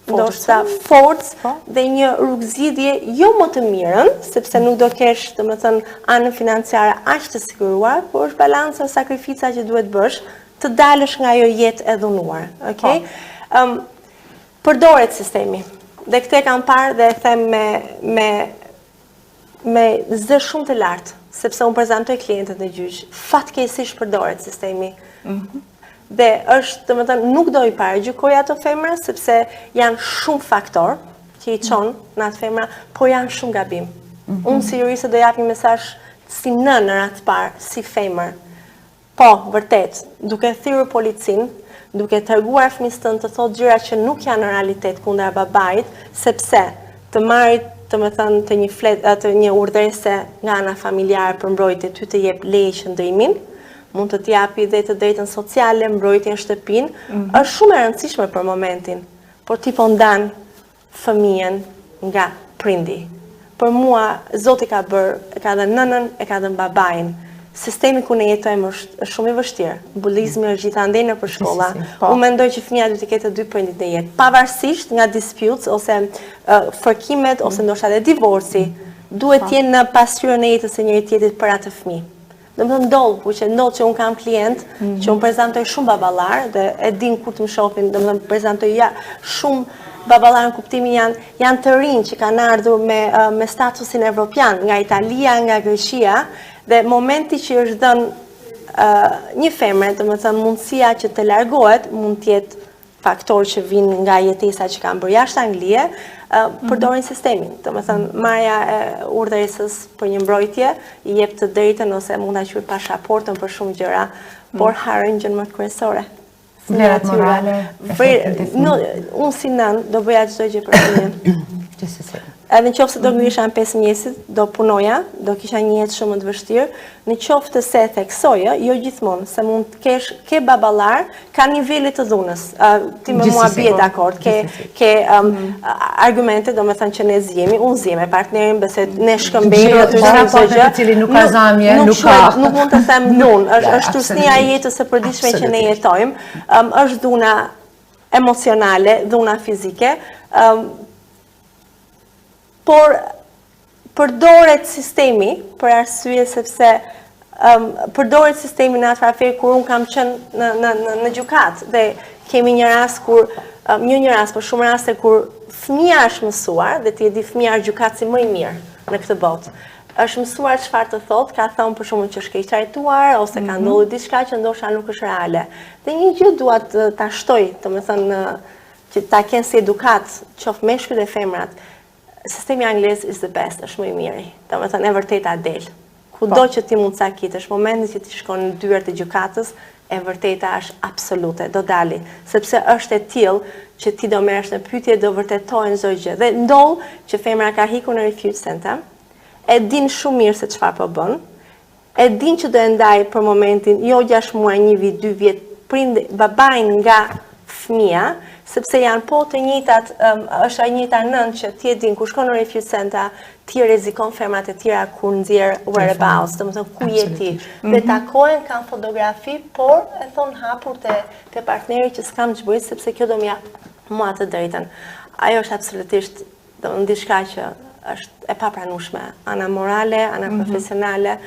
ndoshta forcë dhe një rrugëzidhje jo më të mirën, sepse nuk do kesh, domethënë, anën financiare aq të siguruar, por është balanca, sakrifica që duhet bësh të dalësh nga ajo jetë e dhunuar. Okay? Përdoret sistemi. Dhe këtë e kam parë dhe e them me zë shumë të lartë, sepse unë prezantoj klientët në gjyq. Fatkeqësisht përdoret sistemi. Dhe është, domethënë, nuk do i paragjykoj ato femra, sepse janë shumë faktor që i çon në atë femra, por janë shumë gabim. Unë si juriste do jap një mesazh si nënë në radhë të parë, si femër. Po, vërtet, duke thirrur policin, duke treguar fëmijës tënd të thotë gjëra që nuk janë në realitet kundër babait, sepse të marrit, domethënë, të një urdhëresë nga ana familjare për mbrojtje, ty të jep leje qëndrimin, mund të t'japi dhe të drejtën sociale, mbrojtjen shtëpinë, është shumë e rëndësishme për momentin, por ti po ndan fëmijën nga prindi. Për mua, Zoti ka bërë, e ka dhënë nënën, e ka dhënë babain. Sistemi ku ne jetojmë është shumë i vështirë. Bullizmi është gjithandej nëpër shkolla. Unë mendoj që fëmia duhet të ketë dy prindit në jetë, pavarësisht nga disputes ose fërkimet ose ndoshta edhe divorci, duhet të jenë në pasqyrën e jetës së njëri tjetrit për atë fëmijë. Domethënë ndodh që un kam klient që un prezantoj shumë baballar dhe e din kur të më shohin, domethënë prezantoj shumë baballar në kuptimin janë të rinj që kanë ardhur me statusin evropian nga Italia, nga Greqia dhe momenti që është dhënë një femre, domethënë mundësia që të largohet mund të jetë faktor që vinë nga jetesa që kanë bërë jashtë Anglie, përdorin sistemin. Domethënë marrja e urdhëresës për një mbrojtje i jep të drejtën ose mund ta quaj pasaportën për shumë gjëra, por harrin gjën më kryesore. Vlerat morale. Unë si nën do bëja çdo gjë për fëmijën. Edhe në qoftë se do ngrisha në 5 mjesit, do punoja, do kisha një jetë shumë të vështirë, në qoftë se theksoja, jo gjithmonë, se mund të kesh, ke baballar, ka nivele të dhunës, ti me mua bie dakord, ke argumente, do me thënë që ne zjemi, unë zjem e partnerin, bese ne shkëmbejmë aty çdo gjë, cili nuk ka zamje, nuk ka. Nuk mund të them dhunë, është trusnia e jetës së përditshme që ne jetojmë, është dhuna emocionale, dhuna fizike, por përdoret sistemi për arsye sepse përdoret sistemi në atë afër kur un kam qenë në gjykat dhe kemi një rast kur por shumë raste kur fëmia është mësuar dhe ti e di fëmia është gjykatësi më i mirë në këtë botë. Është mësuar çfarë të thotë, ka thënë për shkakun që është keq trajtuar ose ka ndodhur diçka që ndoshta nuk është reale. Dhe një gjë dua ta shtoj, domethënë që ta kenë si edukat, qoftë meshkujt dhe femrat. Sistemi anglez is the best, është më i miri. Domethënë e vërteta del. Kudo që ti mund të sakitesh, momentin që ti shkon në dyert e gjykatës, e vërteta është absolute, do dali, sepse është e tillë që ti do merresh në pyetje, do vërtetohen çdo gjë. Dhe ndodh që femra ka hikur në refuse center, e din shumë mirë se çfarë po bën, e din që do e ndaj për momentin, jo 6 muaj, 1 vit, 2 vjet, babain nga fëmia, sepse janë po të njëjtat, është e njëjta nënt që ti e din kur shkon në refugee center, ti rrezikon femrat e tjera kur nxjerr whereabouts, domethënë ku je ti. Dhe takohen kanë fotografi, por e thon hapur te partneri që s'kam ç'bëj sepse kjo do më jap mua të drejtën. Ajo është absolutisht diçka që është e papranueshme, ana morale, ana profesionale.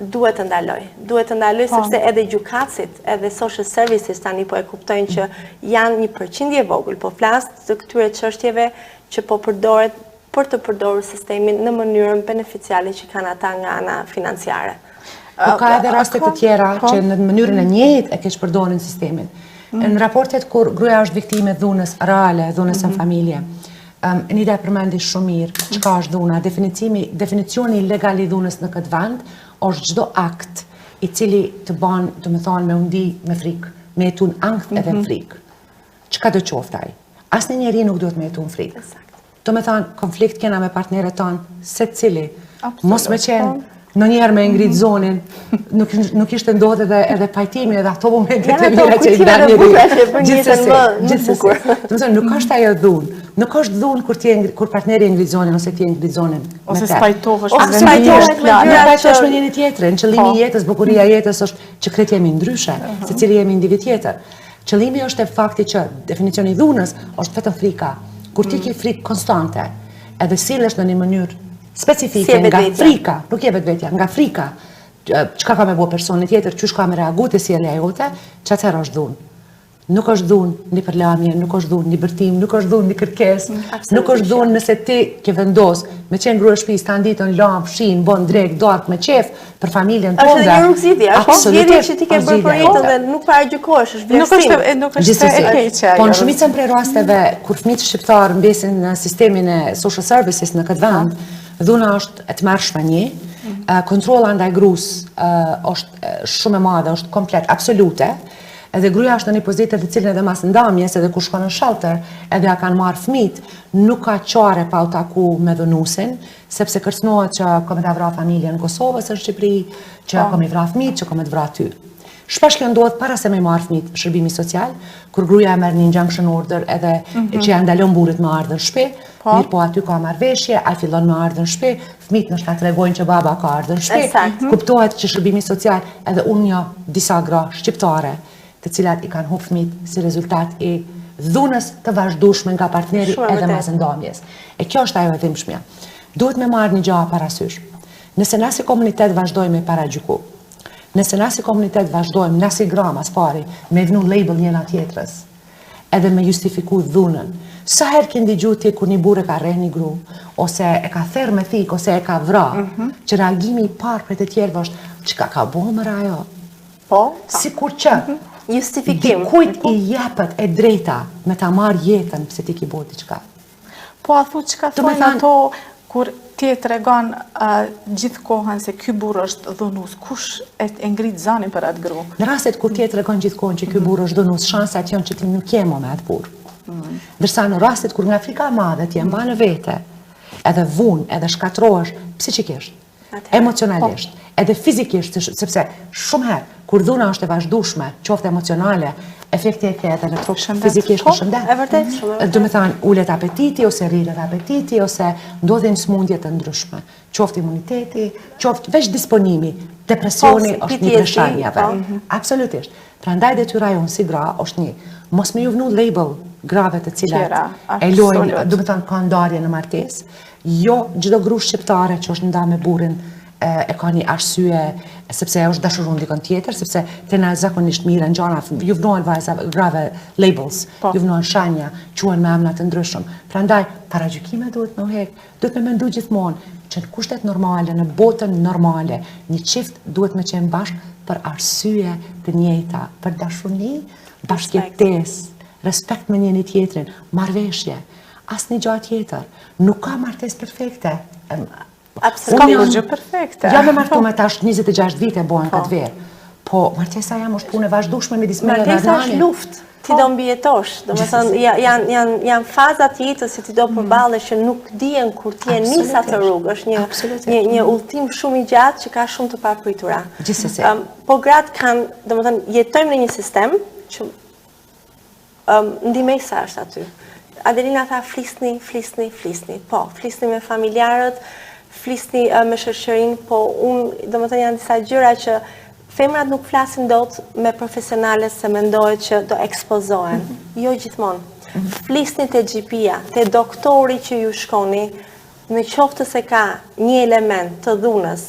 Duhet të ndaloj sepse edhe gjykatësit, edhe social services tani po e kuptojnë që janë një përqindje vogël, po flas të këtyre çështjeve që po përdoret për të përdorur sistemin në mënyrën beneficiale që kanë ata nga ana financiare. Po ka edhe raste të tjera që në mënyrën e njëjtë e keq përdorin sistemin. Në raportet kur gruaja është viktime dhunës reale, dhunës në familje, Enida përmendi shumë mirë çka është dhuna. Definicioni legal i dhunës në këtë vend është çdo akt i cili të bën, domethënë me undi me frikë, me jetun ankth edhe frikë. Çka do qoftë ai? Asnjë njeri nuk duhet me jetun frikë. Domethënë konflikt kena me partnerët tanë secili. Mos me qenë ndonjëherë me ngrit zonin, nuk ishte ndodhur edhe pajtimi edhe ato momente të mira që i dhan gjithsesi. Domethënë nuk është ajo dhunë. Nuk është dhunë kur partneri e ngrit zonin ose ti e ngrit zonin. Ose spajtohesh me njëri tjetrin. Qëllimi i jetës, bukuria e jetës është që kretë jemi ndryshe, secili jemi individ tjetër. Qëllimi është e fakti që definicioni i dhunës është vetëm frika. Kur ti ke frikë konstante, edhe sillesh në një mënyrë specifike nga frika, nuk je vetvetja, nga frika, çka ka me bë personi tjetër, çysh ka me reagu te sjellja jote, çfarë është dhunë. Nuk është dhunë një përlamje, nuk është dhunë një bërtim, nuk është dhunë një kërkesë, nuk është dhunë nëse ti ke vendos me qenë grua shtëpisë ta nditën lam, fshin, bën drek, dark me qef për familjen tënde. Është një rrugëzidhje, është zgjedhje që ti ke bërë për jetën dhe nuk paragjykohesh, është vlerësim. Nuk është e keqe. Po në shumicën prej rasteve kur fëmijët shqiptar mbesin në sistemin e social services në këtë vend, dhuna është e tmerrshme një, kontrolla ndaj gruas është shumë e madhe, është komplet, absolute. Edhe gruaja është në një pozitë të cilën edhe mas ndamjes, edhe kur shkon në shelter, edhe ja kanë marrë fëmijët, nuk ka çare pa u taku me dhunusin, sepse kërcënohet që kam të vra familjen në Kosovë ose në Shqipëri, që kam i vra fëmijët, që kam të vra ty. Shpesh kjo ndodh para se me marrë fëmijët shërbimi social, kur gruaja merr një injunction order edhe që ja ndalon burrit me ardhur në shtëpi, mirë po aty ka marrëveshje, ai fillon me ardhur në shtëpi, fëmijët ndoshta tregojnë që baba ka ardhur në shtëpi, kuptohet që shërbimi social edhe unë njoh disa gra shqiptare të cilat i kanë humbur fëmijët si rezultat i dhunës të vazhdueshme nga partneri edhe mas ndamjes. E kjo është ajo e dhimbshmja. Duhet me marrë një gjë parasysh. Nëse na si komunitet vazhdojmë me paragjyku, nëse na si komunitet vazhdojmë, na si gra mas pari, me vënë label njëna tjetrës, edhe me justifiku dhunën, sa herë ke ndigju ti kur një burrë ka rreh një gru, ose e ka therr me thik, ose e ka vra, që reagimi i parë për të tjerëve është çka ka bëu më ajo? Po, sikur që justifikim. Dikujt i jepet e drejta me ta marrë jetën pse ti ke bërë diçka. Po a thu çka thonë ato kur ti e tregon gjithë kohën se ky burr është dhunues, kush e ngrit zanin për atë gru? Në rastet kur ti e tregon gjithë kohën që ky burr është dhunues, shansat janë që ti nuk je më me atë burr. Ndërsa në rastet kur nga frika e madhe ti e mban në vete, edhe vun, edhe shkatrohesh psikikisht, emocionalisht, edhe fizikisht, sepse shumë herë kur dhuna është e vazhdueshme, qoftë emocionale, efekti e ke edhe në trup fizikisht në shëndet. E vërtet, shumë. Do të thënë ulet apetiti ose rritet apetiti ose ndodhin smundje të ndryshme, qoftë imuniteti, qoftë veç disponimi, depresioni është një prej shenjave. Absolutisht. Prandaj detyra jonë si gra është një, mos me ju vënë label grave të cilat e lojnë, do të thënë ka ndarje në martesë. Jo çdo gru shqiptare që është nda me burrin e ka një arsye sepse është dashurun dikon tjetër, sepse te na zakonisht mirë në gjana, ju vënohen vajza grave labels, ju vënohen shenja, quhen me emra të ndryshëm. Prandaj paragjykime duhet me u hek, duhet me mendu gjithmonë që në kushtet normale, në botën normale, një çift duhet me qenë bashkë për arsye të njëjta, për dashuri, bashkëjetesë, respekt me njëri tjetrin, marrëveshje. Asnjë gjë tjetër. Nuk ka martesë perfekte. Ka gjë perfekte. Jam e martuar tash 26 vite bën këtë verë. Po martesa jam është punë e vazhdueshme midis meje dhe martesa është luftë. Ti do mbijetosh, domethënë janë faza të jetës që ti do përballesh që nuk dihen kur ti e nis atë rrugë. Është një udhtim shumë i gjatë që ka shumë të papritura. Gjithsesi. Po gratë kanë, domethënë jetojmë në një sistem që ndihmesa është aty. Adelina tha flisni. Po, flisni me familjarët, flisni me shoqërinë, po unë domethënë janë disa gjëra që femrat nuk flasin dot me profesionale se mendohet që do ekspozohen. Jo gjithmonë. Flisni te GP-ja, te doktori që ju shkoni, në qoftë se ka një element të dhunës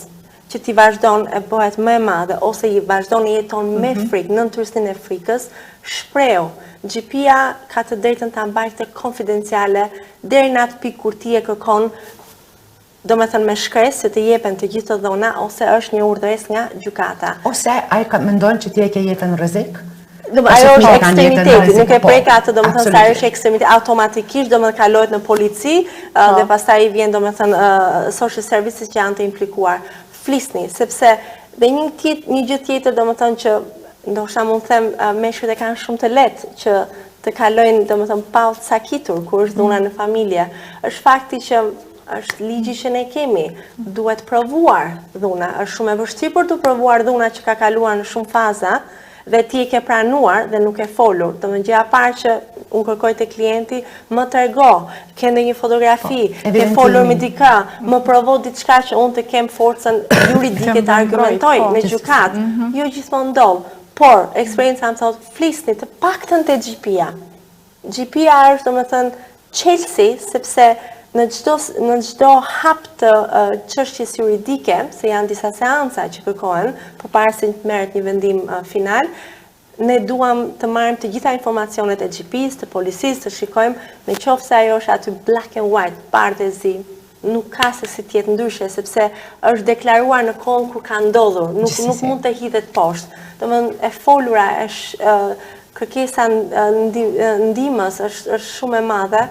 që ti vazhdon e bëhet më e madhe ose i vazhdon e jeton me frikë, në natyrsinë e frikës, shpreu. GP-ja ka të drejtën ta mbajtë konfidenciale deri në atë pikë kur ti e kërkon, domethënë me shkresë se të jepen të gjithë të dhona ose është një urdhëres nga gjykata. Ose ai mendon që ti e ke jetën në rrezik? Ajo është ekstremiteti, nuk e prek atë, domethënë sa është ekstremiteti, automatikisht domethënë kalohet në polici dhe pastaj vjen domethënë social services që janë të implikuar. Flisni, sepse dhe një gjë tjetër domethënë që ndoshta mund të them meshkujt e kanë shumë të lehtë që të kalojnë domethënë pa u cakitur kur është dhuna në familje, është fakti që është ligji që ne kemi, duhet provuar dhuna, është shumë e vështirë për të provuar dhuna që ka kaluar në shumë faza, dhe ti e ke pranuar dhe nuk e folur. Domethënë gjëja e parë që unë kërkoj te klienti, më trego, ke ndonjë fotografi, ke folur me dikë, më provo diçka që unë të kem forcën juridike të argumentoj në gjykat. Jo gjithmonë ndodh, por eksperjenca më thotë flisni të paktën te GP-ja. GP-ja është domethënë çelësi sepse në çdo hap të çështjes juridike, se janë disa seanca që kërkohen përpara se të merret një vendim final, ne duam të marrim të gjitha informacionet e GP-s, të policisë, të shikojmë në qoftë se ajo është aty black and white, bardhë dhe zi, nuk ka se si tjetë ndryshe, sepse është deklaruar në kohën kur ka ndodhur, nuk mund të hidhet poshtë. Domethënë e folura është kërkesa ndihmës është shumë e madhe.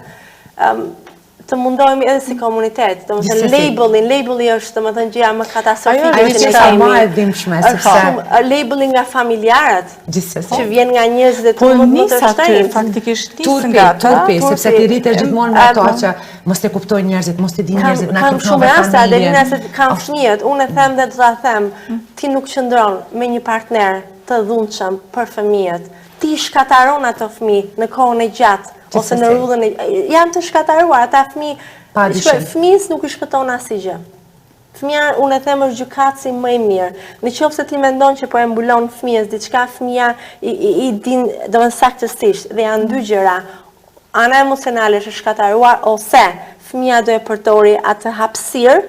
Të mundohemi edhe si komunitet, domethënë labeli është domethënë gjëja më katastrofike që ne më e dhimbshme, sepse labeling nga familjarët, që vjen nga njerëzit e turpë më të shtrenjtë, faktikisht turpi, sepse ti rritesh gjithmonë me ato që mos të kuptojnë njerëzit, mos të dinë njerëzit na kam shumë raste Adelina se kam fëmijët, unë e them dhe do ta them, ti nuk qëndron me një partner të dhunshëm për fëmijët, ti shkataron ato fëmijë në kohën e gjatë. Ose në rrudhën janë të shkataruar, ata fëmijës nuk i shpëton asgjë. Fëmija, unë e them, është gjykatësi më i mirë. Në qoftë se ti mendon që po e mbulon fëmijës diçka, fëmija i din domethënë saktësisht dhe janë dy gjëra. Ana emocionale është shkataruar ose fëmija do e përdori atë hapësirë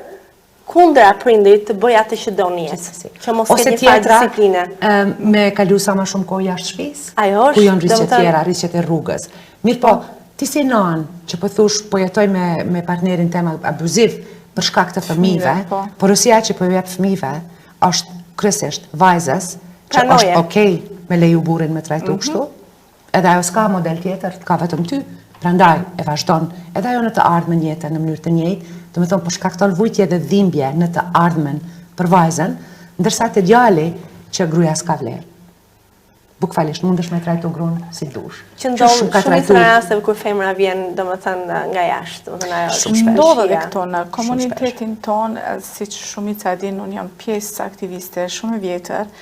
kundra prindrit të bëj atë që doni jetë. Që mos ketë një farë disipline. Me kalu sa më shumë kohë jashtë shtëpisë, ku janë rrisqet tjera, rrisqet e rrugës. Mirë po, ti si nan që po thosh po jetoj me partnerin tema abuziv për shkak të fëmijëve, porosia që po jep fëmijëve është kryesisht vajzës që është okay me leju burrin me trajtu kështu, edhe ajo s'ka model tjetër, ka vetëm ty, prandaj e vazhdon edhe ajo në të ardhmen jetën në mënyrë të njëjtë, domethënë po shkakton vujtje dhe dhimbje në të ardhmen për vajzën, ndërsa te djali që gruaja s'ka vlerë. Bukfalisht mundesh me trajtu gruan si dush. Që ndodh shumë në raste kur femra vjen domethënë nga jashtë, domethënë ajo është shpesh. Ndodh edhe këto në komunitetin ton, siç shumica e dinë, unë jam pjesë aktiviste shumë e vjetër.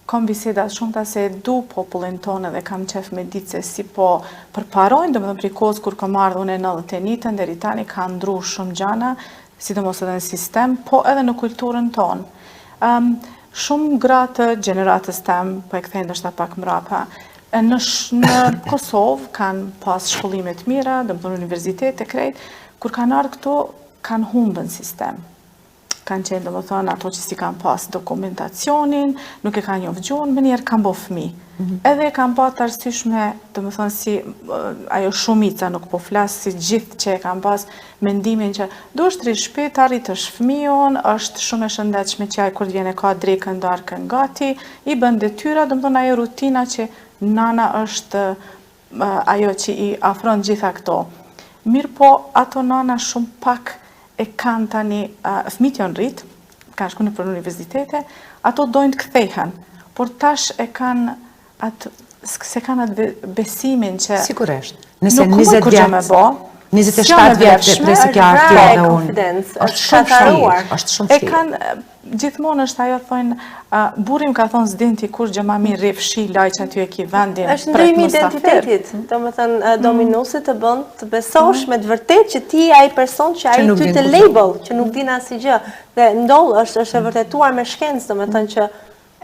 Kam biseda shumëta se du popullin tonë dhe kam qef me ditë se si po përparojnë, domethënë pri kohës kur kam ardhur unë në 91 deri tani ka ndru shumë gjana, sidomos edhe në sistem, po edhe në kulturën tonë. Shumë gratë gjeneratës tem, po e kthejnë ndoshta pak mrapa, në Kosovë kanë pas shkollime të mira, domethënë universitet e krejt, kur kanë ardhur këtu kanë humbën sistem. Kanë qenë domethënë ato që si kanë pas dokumentacionin, nuk e kanë njohur gjuhën, më njerë kanë bërë fëmijë. Edhe kanë pas të arsyeshme, domethënë si ajo shumica, nuk po flas si gjithë që e kanë pas mendimin që duhet të rish shpejt arritësh fëmijën, është shumë e shëndetshme që ai kur vjen e ka drekën darkën gati, i bën detyra, domethënë ajo rutina që nana është ajo që i afron gjitha këto. Mirë po, ato nana shumë pak e kanë tani fëmijët janë rrit, kanë shkuar në universitete, ato dojnë të kthehen, por tash e kanë atë besimin që sigurisht. Nëse 20 vjet 27 vjetë presi kja artja dhe unë. Është shkataruar. Është shumë E kanë, gjithmonë është ajo thonë, burim ka thonë s'din ti kur gjë ma mirë rrif shi laj që aty e ki vendin. Është ndrymi identitetit, do më thënë dominusit të bën të besosh me të vërtet që ti ai person që ai ty të label, që nuk din asnjë gjë. Dhe ndoll është e vërtetuar me shkencë, do më thënë që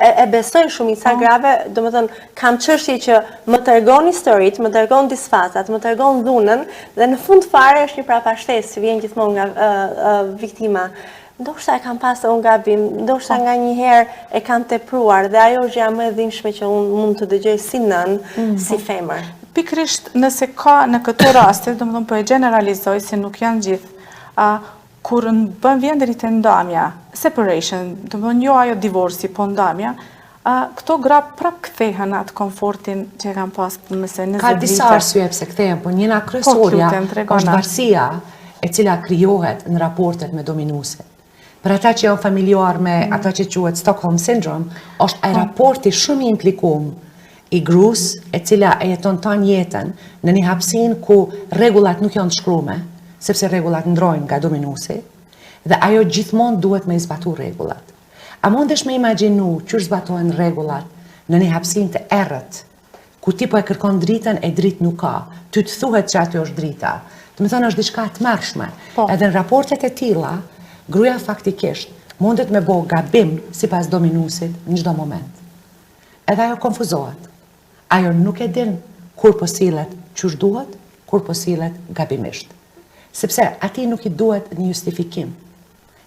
e besojnë shumica grave, do më thënë, kam çështje që më tregon historitë, më tregon disfacat, më tregon dhunën, dhe në fund fare është një prapashtesë që vjen gjithmonë nga viktima. Ndoshta e kam pasur unë gabim, ndoshta nga një herë e kam tepruar, dhe ajo është gjëja më e dhimbshme që unë mund të dëgjoj si nën, si femër. Pikrisht nëse ka në këto raste, do më thënë po e generalizoj se nuk janë gjithë, kur bën vjen deri te ndamja, separation, do të thonë jo ajo divorci, po ndamja, këto gra prap kthehen atë komfortin që kanë pas mëse 20 vite. Ka disa arsye pse kthehen, po njëna kryesorja është varësia e cila krijohet në raportet me dominuesin. Për ata që janë familjar me ata që quhet Stockholm syndrome, është ai raporti shumë i implikuar i grus e cila e jeton tan jetën në një hapësinë ku rregullat nuk janë të shkruar, sepse rregullat ndrojnë nga dominuesi, dhe ajo gjithmonë duhet me i zbatu rregullat. A mundesh me imagjinu që zbatohen rregullat në një hapësinë të errët, ku ti po e kërkon dritën e dritë nuk ka, ty të thuhet që aty është drita, të më thënë është diçka të mërshme. Edhe në raportet e tilla, gruaja faktikisht mundet me bo gabim sipas dominuesit në çdo moment. Edhe ajo konfuzohet. Ajo nuk e din kur po sillet çush duhet, kur po sillet gabimisht. Sepse ati nuk i duhet një justifikim.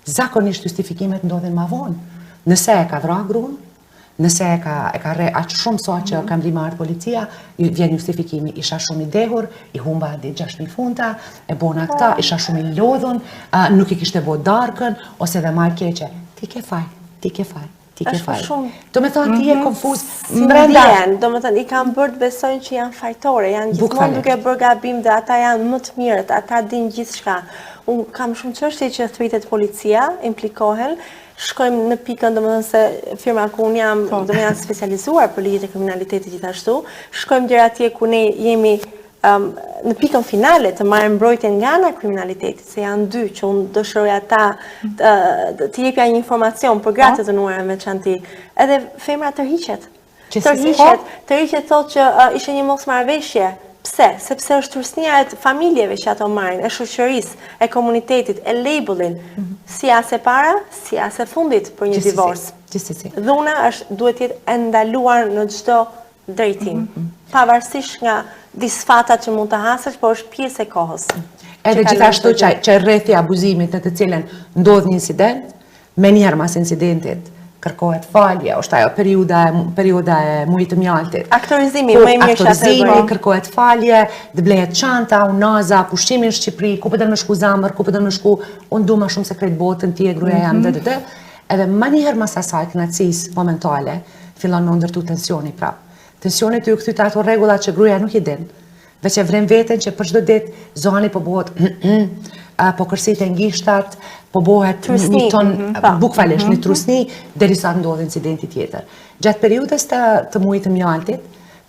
Zakonisht justifikimet ndodhin ma vonë. Nëse e ka vra gruan, nëse e ka re aq shumë sa që kam li marrë policia, vjen justifikimi, isha shumë i dehur, i humba 6.000 funta, e bona këta, isha shumë i lodhun, nuk i kishte bo darkën, ose dhe marrë keqe. Ti ke faj, ti ke faj. Do me thonë ti e konfuz ndjen, do me thonë i kanë bërë të besojnë që janë fajtore, janë gjithmonë duke bërë gabim dhe ata janë më të mirët, ata din gjithçka. Unë kam shumë çështje që thritet policia, implikohen, shkojmë në pikën, do me thënë se firma ku unë jam, do me janë specializuar për ligjet e kriminalitetit gjithashtu, shkojmë deri atje ku ne jemi në pikën finale të marrë mbrojtjen nga ana kriminalitetit, se janë dy që unë dëshiroj ata të jepja një informacion për gratë të dënuara me veçanti. Edhe femra tërhiqet. Tërhiqet thotë që ishte një mosmarrëveshje. Pse? Sepse është turpsnia e familjeve që ato marrin, e shoqërisë, e komunitetit, e labelin, si as e para, si as e fundit për një divorc. Dhuna duhet të jetë ndaluar në çdo drejtim, pavarësisht nga disfatat që mund të hasesh, por është pjesë e kohës. Edhe gjithashtu që rrethi abuzimit në të cilën ndodh një incident, me njëherë mas incidentit kërkohet falje, është ajo periuda e mujit të mjaltit. Aktorizimi, më i mirë që Aktorizimi, kërkohet falje, të blehet çanta, unaza, pushimi në Shqipëri, ku po do më shku zamër, ku po do më shku, unë du ma shumë sekret botën, ti e gruaja jam, edhe më njëherë mas asaj kënaqësisë momentale, fillon me ndërtu tensioni prap. Tensioni të ju këthyt ato rregullat që gruaja nuk i din, veç e vren veten që për çdo ditë zoni po bëhet po kërsit e ngishtat, po bëhet një ton bukfalisht një trusni derisa ndodh incidenti tjetër. Gjatë periudhës të mujit të mjaltit,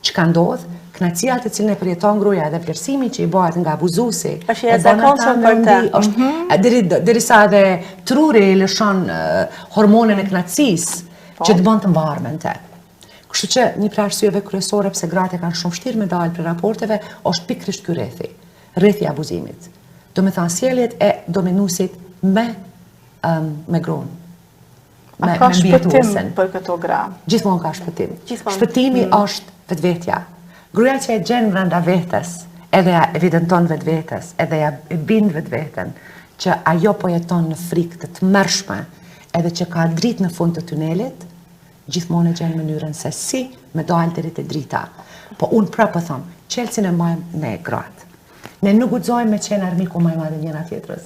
çka ndodh, kënaqësia të cilën e përjeton gruaja dhe vlerësimi që i bëhet nga abuzuesi, është e zakonshme për të. Derisa edhe truri lëshon hormonin e kënaqësisë që të bën të mbarmen te. Kështu që një prej arsyeve kryesore pse gratë kanë shumë vështirë me dalë për raporteve është pikërisht ky rrethi i abuzimit. Do me thënë sjelljet e dominuesit me gruan. A ka shpëtim për këto gra? Gjithmonë ka shpëtim. Shpëtimi është vetvetja. Gruaja që e gjen brenda vetes, edhe ja evidenton vetvetes, edhe ja e bind vetveten që ajo po jeton në frikë të tmerrshme, edhe që ka dritë në fund të tunelit, gjithmonë e gjenë mënyrën se si me dalë deri te drita. Po unë prapë them, qelsin e majmë ne gratë. Ne nuk guxojmë me qenë armiku më i madh njëra tjetrës.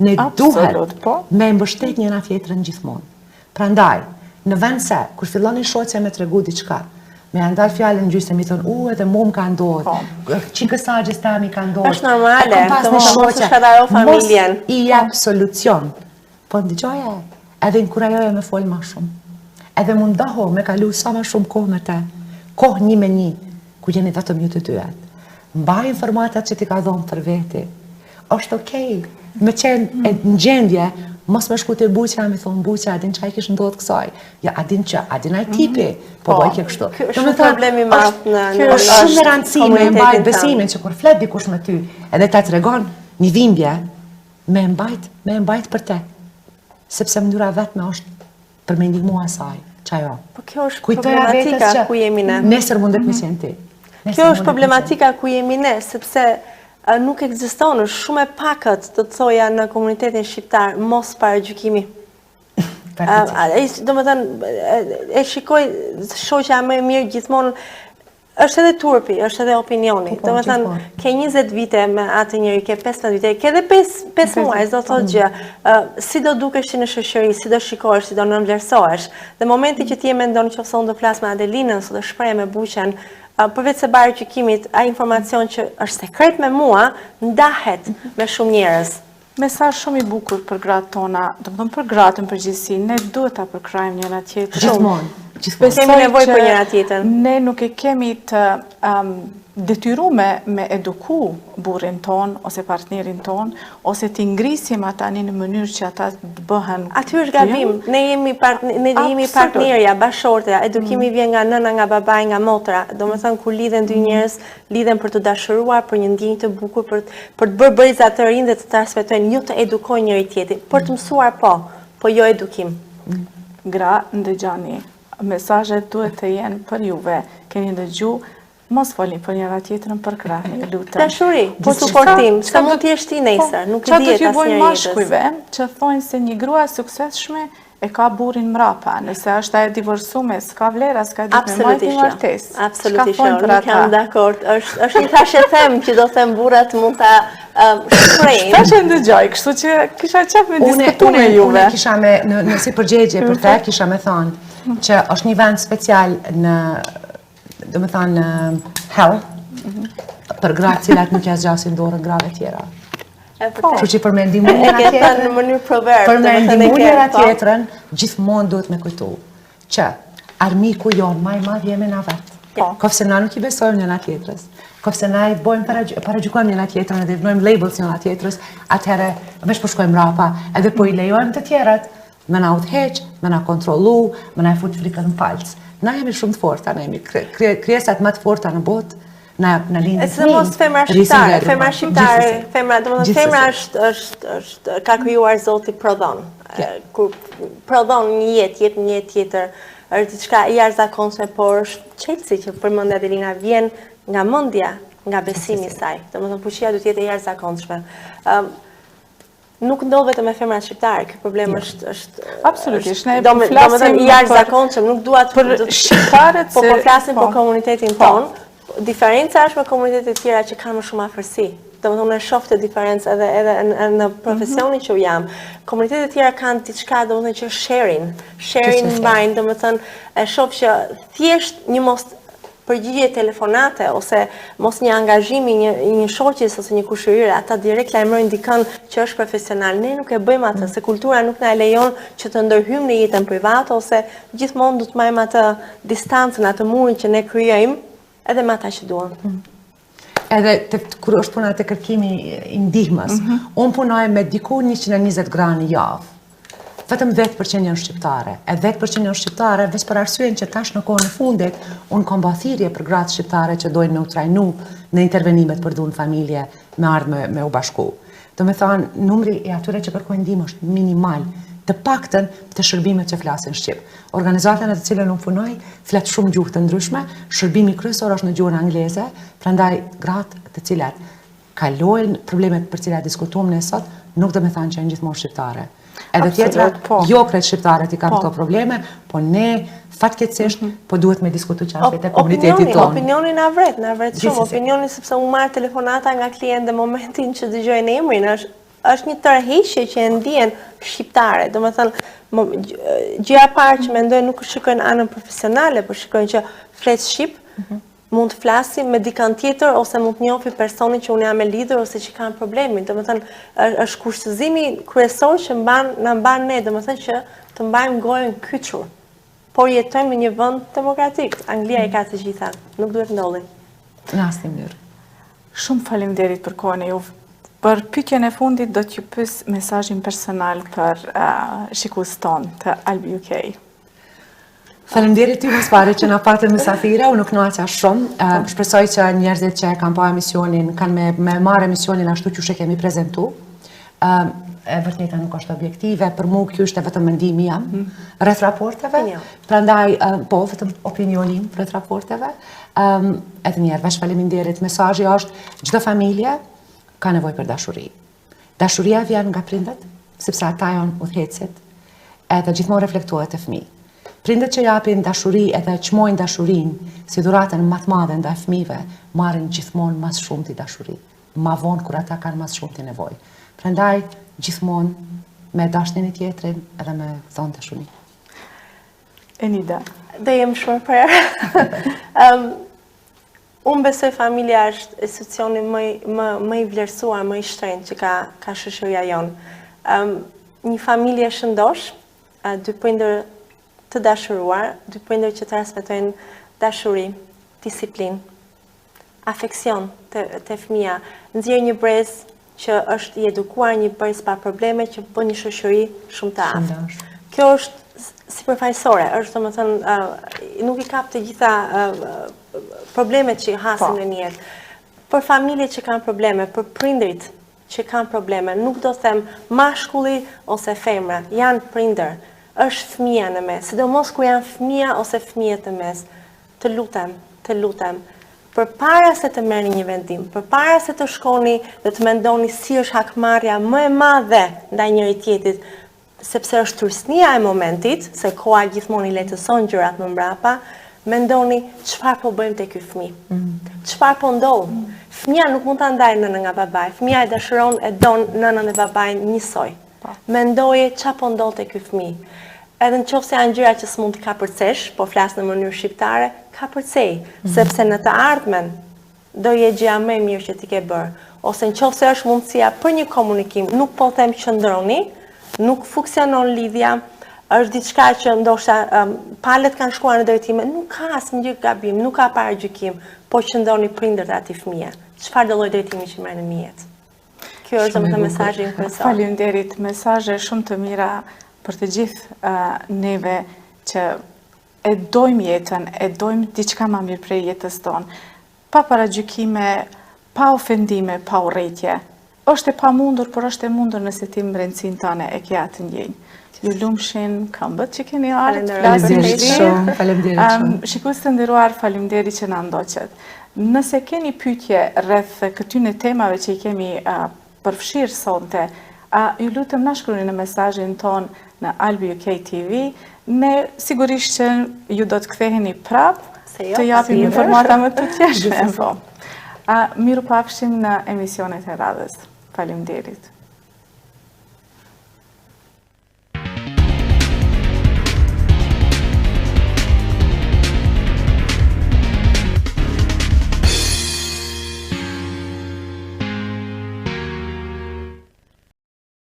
Ne duhet me mbështet njëra tjetrën gjithmonë. Prandaj, në vend se kur fillonin shoqja me tregu diçka, me andar fjalën gjysmë mi thon, edhe mua më ka ndodhur. Çikësagjes tani ka ndodhur. Është normale, mos shkataro familjen. I jap solucion. Po dëgjoje, edhe inkurajoje me fol më shumë. Edhe mund ndaho me kalu sa më shumë kohë me te. Kohë një me një, ku jeni vetëm ju të dyat. Mbaj informatat që ti ka dhonë për veti. është okej. Me qenë në gjendje, mos me shku të buqa, me thonë buqa, adin që a i kishë ndodhë kësaj. Ja, adin që, adin a i tipi, po boj kje kështu. Kjo është problemi madh në është shumë në rëndësi me mbajt besimin që kur flet dikush me ty, edhe ta tregon një dhimbje, me mbajt për te. Sepse mënyra vetme është për me ndihmu asaj, që ajo. Po kjo është problematika ku jemi ne. Nesër mundet me qenë ti. Kjo është problematika ku jemi ne, sepse nuk ekziston, është shumë e pakët të thoja në komunitetin shqiptar mos paragjykimi. Do më thënë, e shikoj shoqja më e mirë gjithmonë, është edhe turpi, është edhe opinioni. Do më thënë, ke 20 vite me atë njëri, ke 15 vite, ke edhe 5 muaj, s'do thotë gjë. Si do dukesh në shoqëri, si do shikohesh, si do nënvlerësohesh. Dhe momenti që ti e mendon që ose unë do flas me Adelinën, ose do shpreh me Buqen, përveç se paragjykimit, ai informacion që është sekret me mua, ndahet me shumë njerëz. Mesazh shumë i bukur për gratë tona, do të them për gratë në përgjithësi, ne duhet ta përkrajmë njëra tjetrën. Gjithmonë. Kemi nevojë për njëra tjetrën. Ne nuk e kemi të detyruar me eduku burrin ton ose partnerin ton ose t'i ngrisim ata në mënyrë që ata të bëhen. Aty është gabim. Ne jemi partnerja, bashortja, edukimi vjen nga nëna, nga babai, nga motra. Domethënë kur lidhen dy njerëz, lidhen për të dashuruar, për një ndjenjë të bukur, për të bërë breza të rinj dhe të transmetojnë, jo të edukojnë njëri tjetrin, për të mësuar po jo edukim. Gra, ndëgjani. Mesazhet duhet të jenë për juve. Keni dëgjuar, mos folni për njëra tjetrën, përkrahni, lutem. Dashuri, po suportim, se mund të jesh ti nesër, nuk e dihet asnjëri jetës. Çfarë do t'ju bëjnë mashkujve që thonë se një grua e suksesshme e ka burrin mrapa, nëse është ajo divorcume, s'ka vlera, s'ka ditë me majtë një martesë. Absolutisht, nuk jam dakord. Është një thashë them që do them burrat mund ta shprehim. Tash e ndëgjoj, kështu që kisha qef me diskutu me juve. Unë kisha në si përgjegje për te, kisha me thonë që është një vend special në, do me thonë, hell, për gratë cilat nuk jasgjasin dorën grave tjera. Kështu që për me ndihmu njëra tjetrën, në mënyrë proverb, për me ndihmu njëra tjetrën, gjithmonë duhet me kujtu që armiku jonë ma i madh jemi na vetë. Kofse na nuk i besojmë njëra tjetrës, kofse na i paragjykojmë njëra tjetrën edhe i vënojmë labels njëra tjetrës, atëherë veç po shkojmë mrapa, edhe po i lejojmë të tjerat, me na udhëheq, me na kontrollu, me na i fut frikën në palc. Na jemi shumë të forta, na jemi krijesat më të forta në botë. Na lindë të mos femra shqiptare, femra është ka krijuar Zoti prodhon. Kur prodhon një jetë tjetër, është diçka e jashtëzakonshme, por është çelësi që përmend Adelina vjen nga mendja, nga besimi i saj. Domethënë fuqia duhet të jetë e jashtëzakonshme. Nuk ndodh vetëm me femrat shqiptare, ky problem është absolutisht. Ne po flasim i jashtëzakonshëm, nuk dua për shqiptarët, po flasim për komunitetin ton. Diferenca është me komunitetet tjera që kanë më shumë afërsi. Domethënë e shoh të diferencë edhe në profesionin që jam. Komunitetet tjera kanë diçka domethënë që sharing mbajnë, domethënë e shoh që thjesht një mos përgjigje telefonate ose mos një angazhimi një shoqes ose një kushërire, ata direkt lajmërojnë dikën që është profesional. Ne nuk e bëjmë atë, se kultura nuk na e lejon që të ndërhyjmë në jetën private ose gjithmonë do të marrim atë distancën, atë murin që ne krijojmë edhe me ata që duan. Edhe kur është puna të kërkimi i ndihmës, unë punoj me diku 120 gra në javë. Vetëm 10% janë shqiptare. E 10% janë shqiptare, veç për arsyen që tash në kohën e fundit, unë kam thirrje për gratë shqiptare që dojnë me u trajnu në intervenimet për dhunë familje me ardhmë me u bashku. Do me thonë, numri e atyre që kërkojnë ndihmë është minimal, të paktën të shërbimet që flasin shqip. Organizatën e të cilën unë punoj, flet shumë gjuhë të ndryshme, shërbimi kryesor është në gjuhën angleze, prandaj gratë të cilat kalojnë problemet për cilat diskutuam ne sot, nuk do me thonë që janë gjithmonë shqiptare. Edhe tjetra, jo krejt shqiptarët i kanë këto probleme, po ne fatkeqësisht po duhet me diskutu çështjet e komunitetit tonë. Opinioni na vret shumë, opinioni sepse u marr telefonata nga klientë në momentin që dëgjojnë emrin, është një tërheqje që e ndjen shqiptare. Domethënë, gjëja e parë që mendoj nuk shikojnë anën profesionale, por shikojnë që flet shqip, mund të flasim me dikën tjetër ose mund të njohim personin që unë jam e lidhur ose që kanë probleme. Domethënë, është kushtëzimi kryesor që na mban ne, domethënë që të mbajmë gojën kyçur. Por jetojmë në një vend demokratik. Anglia i ka të gjitha, nuk duhet ndodhi. Në asnjë mënyrë. Shumë faleminderit për kohën e juve. Për pyetjen e fundit do t'ju pyes mesazhin personal për shikues tonë të ALB UK. Faleminderit ty pare që na patën mysafira, unë kënaqa shumë. Shpresoj që njerëzit që kanë pa emisionin kanë me marrë emisionin ashtu që kemi prezentu. E vërteta nuk është objektive, për mu kjo është vetëm mendimi jam rreth raporteve. Prandaj po vetëm opinionim rreth raporteve. Edhe njerë, veç faleminderit. Mesazhi është çdo familje ka nevojë për dashuri. Dashuria vjen nga prindët, sepse ata janë udhëhecit, edhe gjithmonë reflektohet te fëmijë. Prindët që japin dashuri edhe çmojnë dashurinë si dhuratën më të madhe ndaj fëmijëve, marrin gjithmonë më shumë ti dashuri, më vonë kur ata kanë më shumë ti nevojë. Prandaj gjithmonë me dashnin e tjetrin edhe me dhonë dashuri. Enida. Dhe jem shumë për unë besoj familja është institucioni më i vlerësuar, më i shtrenjtë që ka shoqëria jonë. Një familje shëndosh, dy prindër të dashuruar, dy prindër që transmetojnë dashuri, disiplinë, afeksion te fëmia, nxjerr një brez që është i edukuar, një brez pa probleme që bën një shoqëri shumë të aftë. Kjo është sipërfaqësore, është domethënë nuk i kap të gjitha problemet që hasin në jetë. Për familjet që kanë probleme, për prindrit që kanë probleme, nuk do them mashkulli ose femra, janë prindër, është fëmia në mes, sidomos kur janë fëmia ose fëmijët në mes. Të lutem, përpara se të merrni një vendim, përpara se të shkoni dhe të mendoni si është hakmarrja më e madhe ndaj njëri tjetrit, sepse është turpsnia e momentit, se koha gjithmonë i lehtëson gjërat më mbrapa, mendoni çfarë po bëjmë te ky fëmijë. Çfarë po ndodh? Fëmia nuk mund ta ndajë nënën nga babai. Fëmia e dashuron e don nënën dhe babain njësoj. Mendoje çfarë po ndodh te ky fëmijë. Edhe nëse janë gjëra që s'mund të kapërcesh, po flas në mënyrë shqiptare, kapërcej, sepse në të ardhmen do jetë gjëja më e mirë që ti ke bërë. Ose nëse është mundësia për një komunikim, nuk po them qëndroni, nuk funksionon lidhja, është diçka që ndoshta palët kanë shkuar në drejtime, nuk ka asnjë gabim, nuk ka paragjykim, po qëndroni prindërt e atij fëmie. Çfarë do lloj drejtimi që merrni në jetë? Kjo është domethënë mesazhi im kryesor. Faleminderit, mesazhe shumë të mira për të gjithë neve që e dojmë jetën, e dojmë diçka më mirë prej jetës tonë, pa paragjykime, pa ofendime, pa urrëtie. Është e pamundur, por është e mundur nëse ti mbrenësinë tënde e ke atë ndjenjë. Ju lumshin këmbët që keni ardhur. Faleminderit shumë. Shikues të nderuar, faleminderit që na ndoqët. Nëse keni pyetje rreth këtyre temave që i kemi përfshirë sonte, ju lutem na shkruani në mesazhin ton në ALB UK TV. Ne sigurisht që ju do të ktheheni prapë të japim informata më të tjera. Miru pafshim në emisionet e radhës. Faleminderit.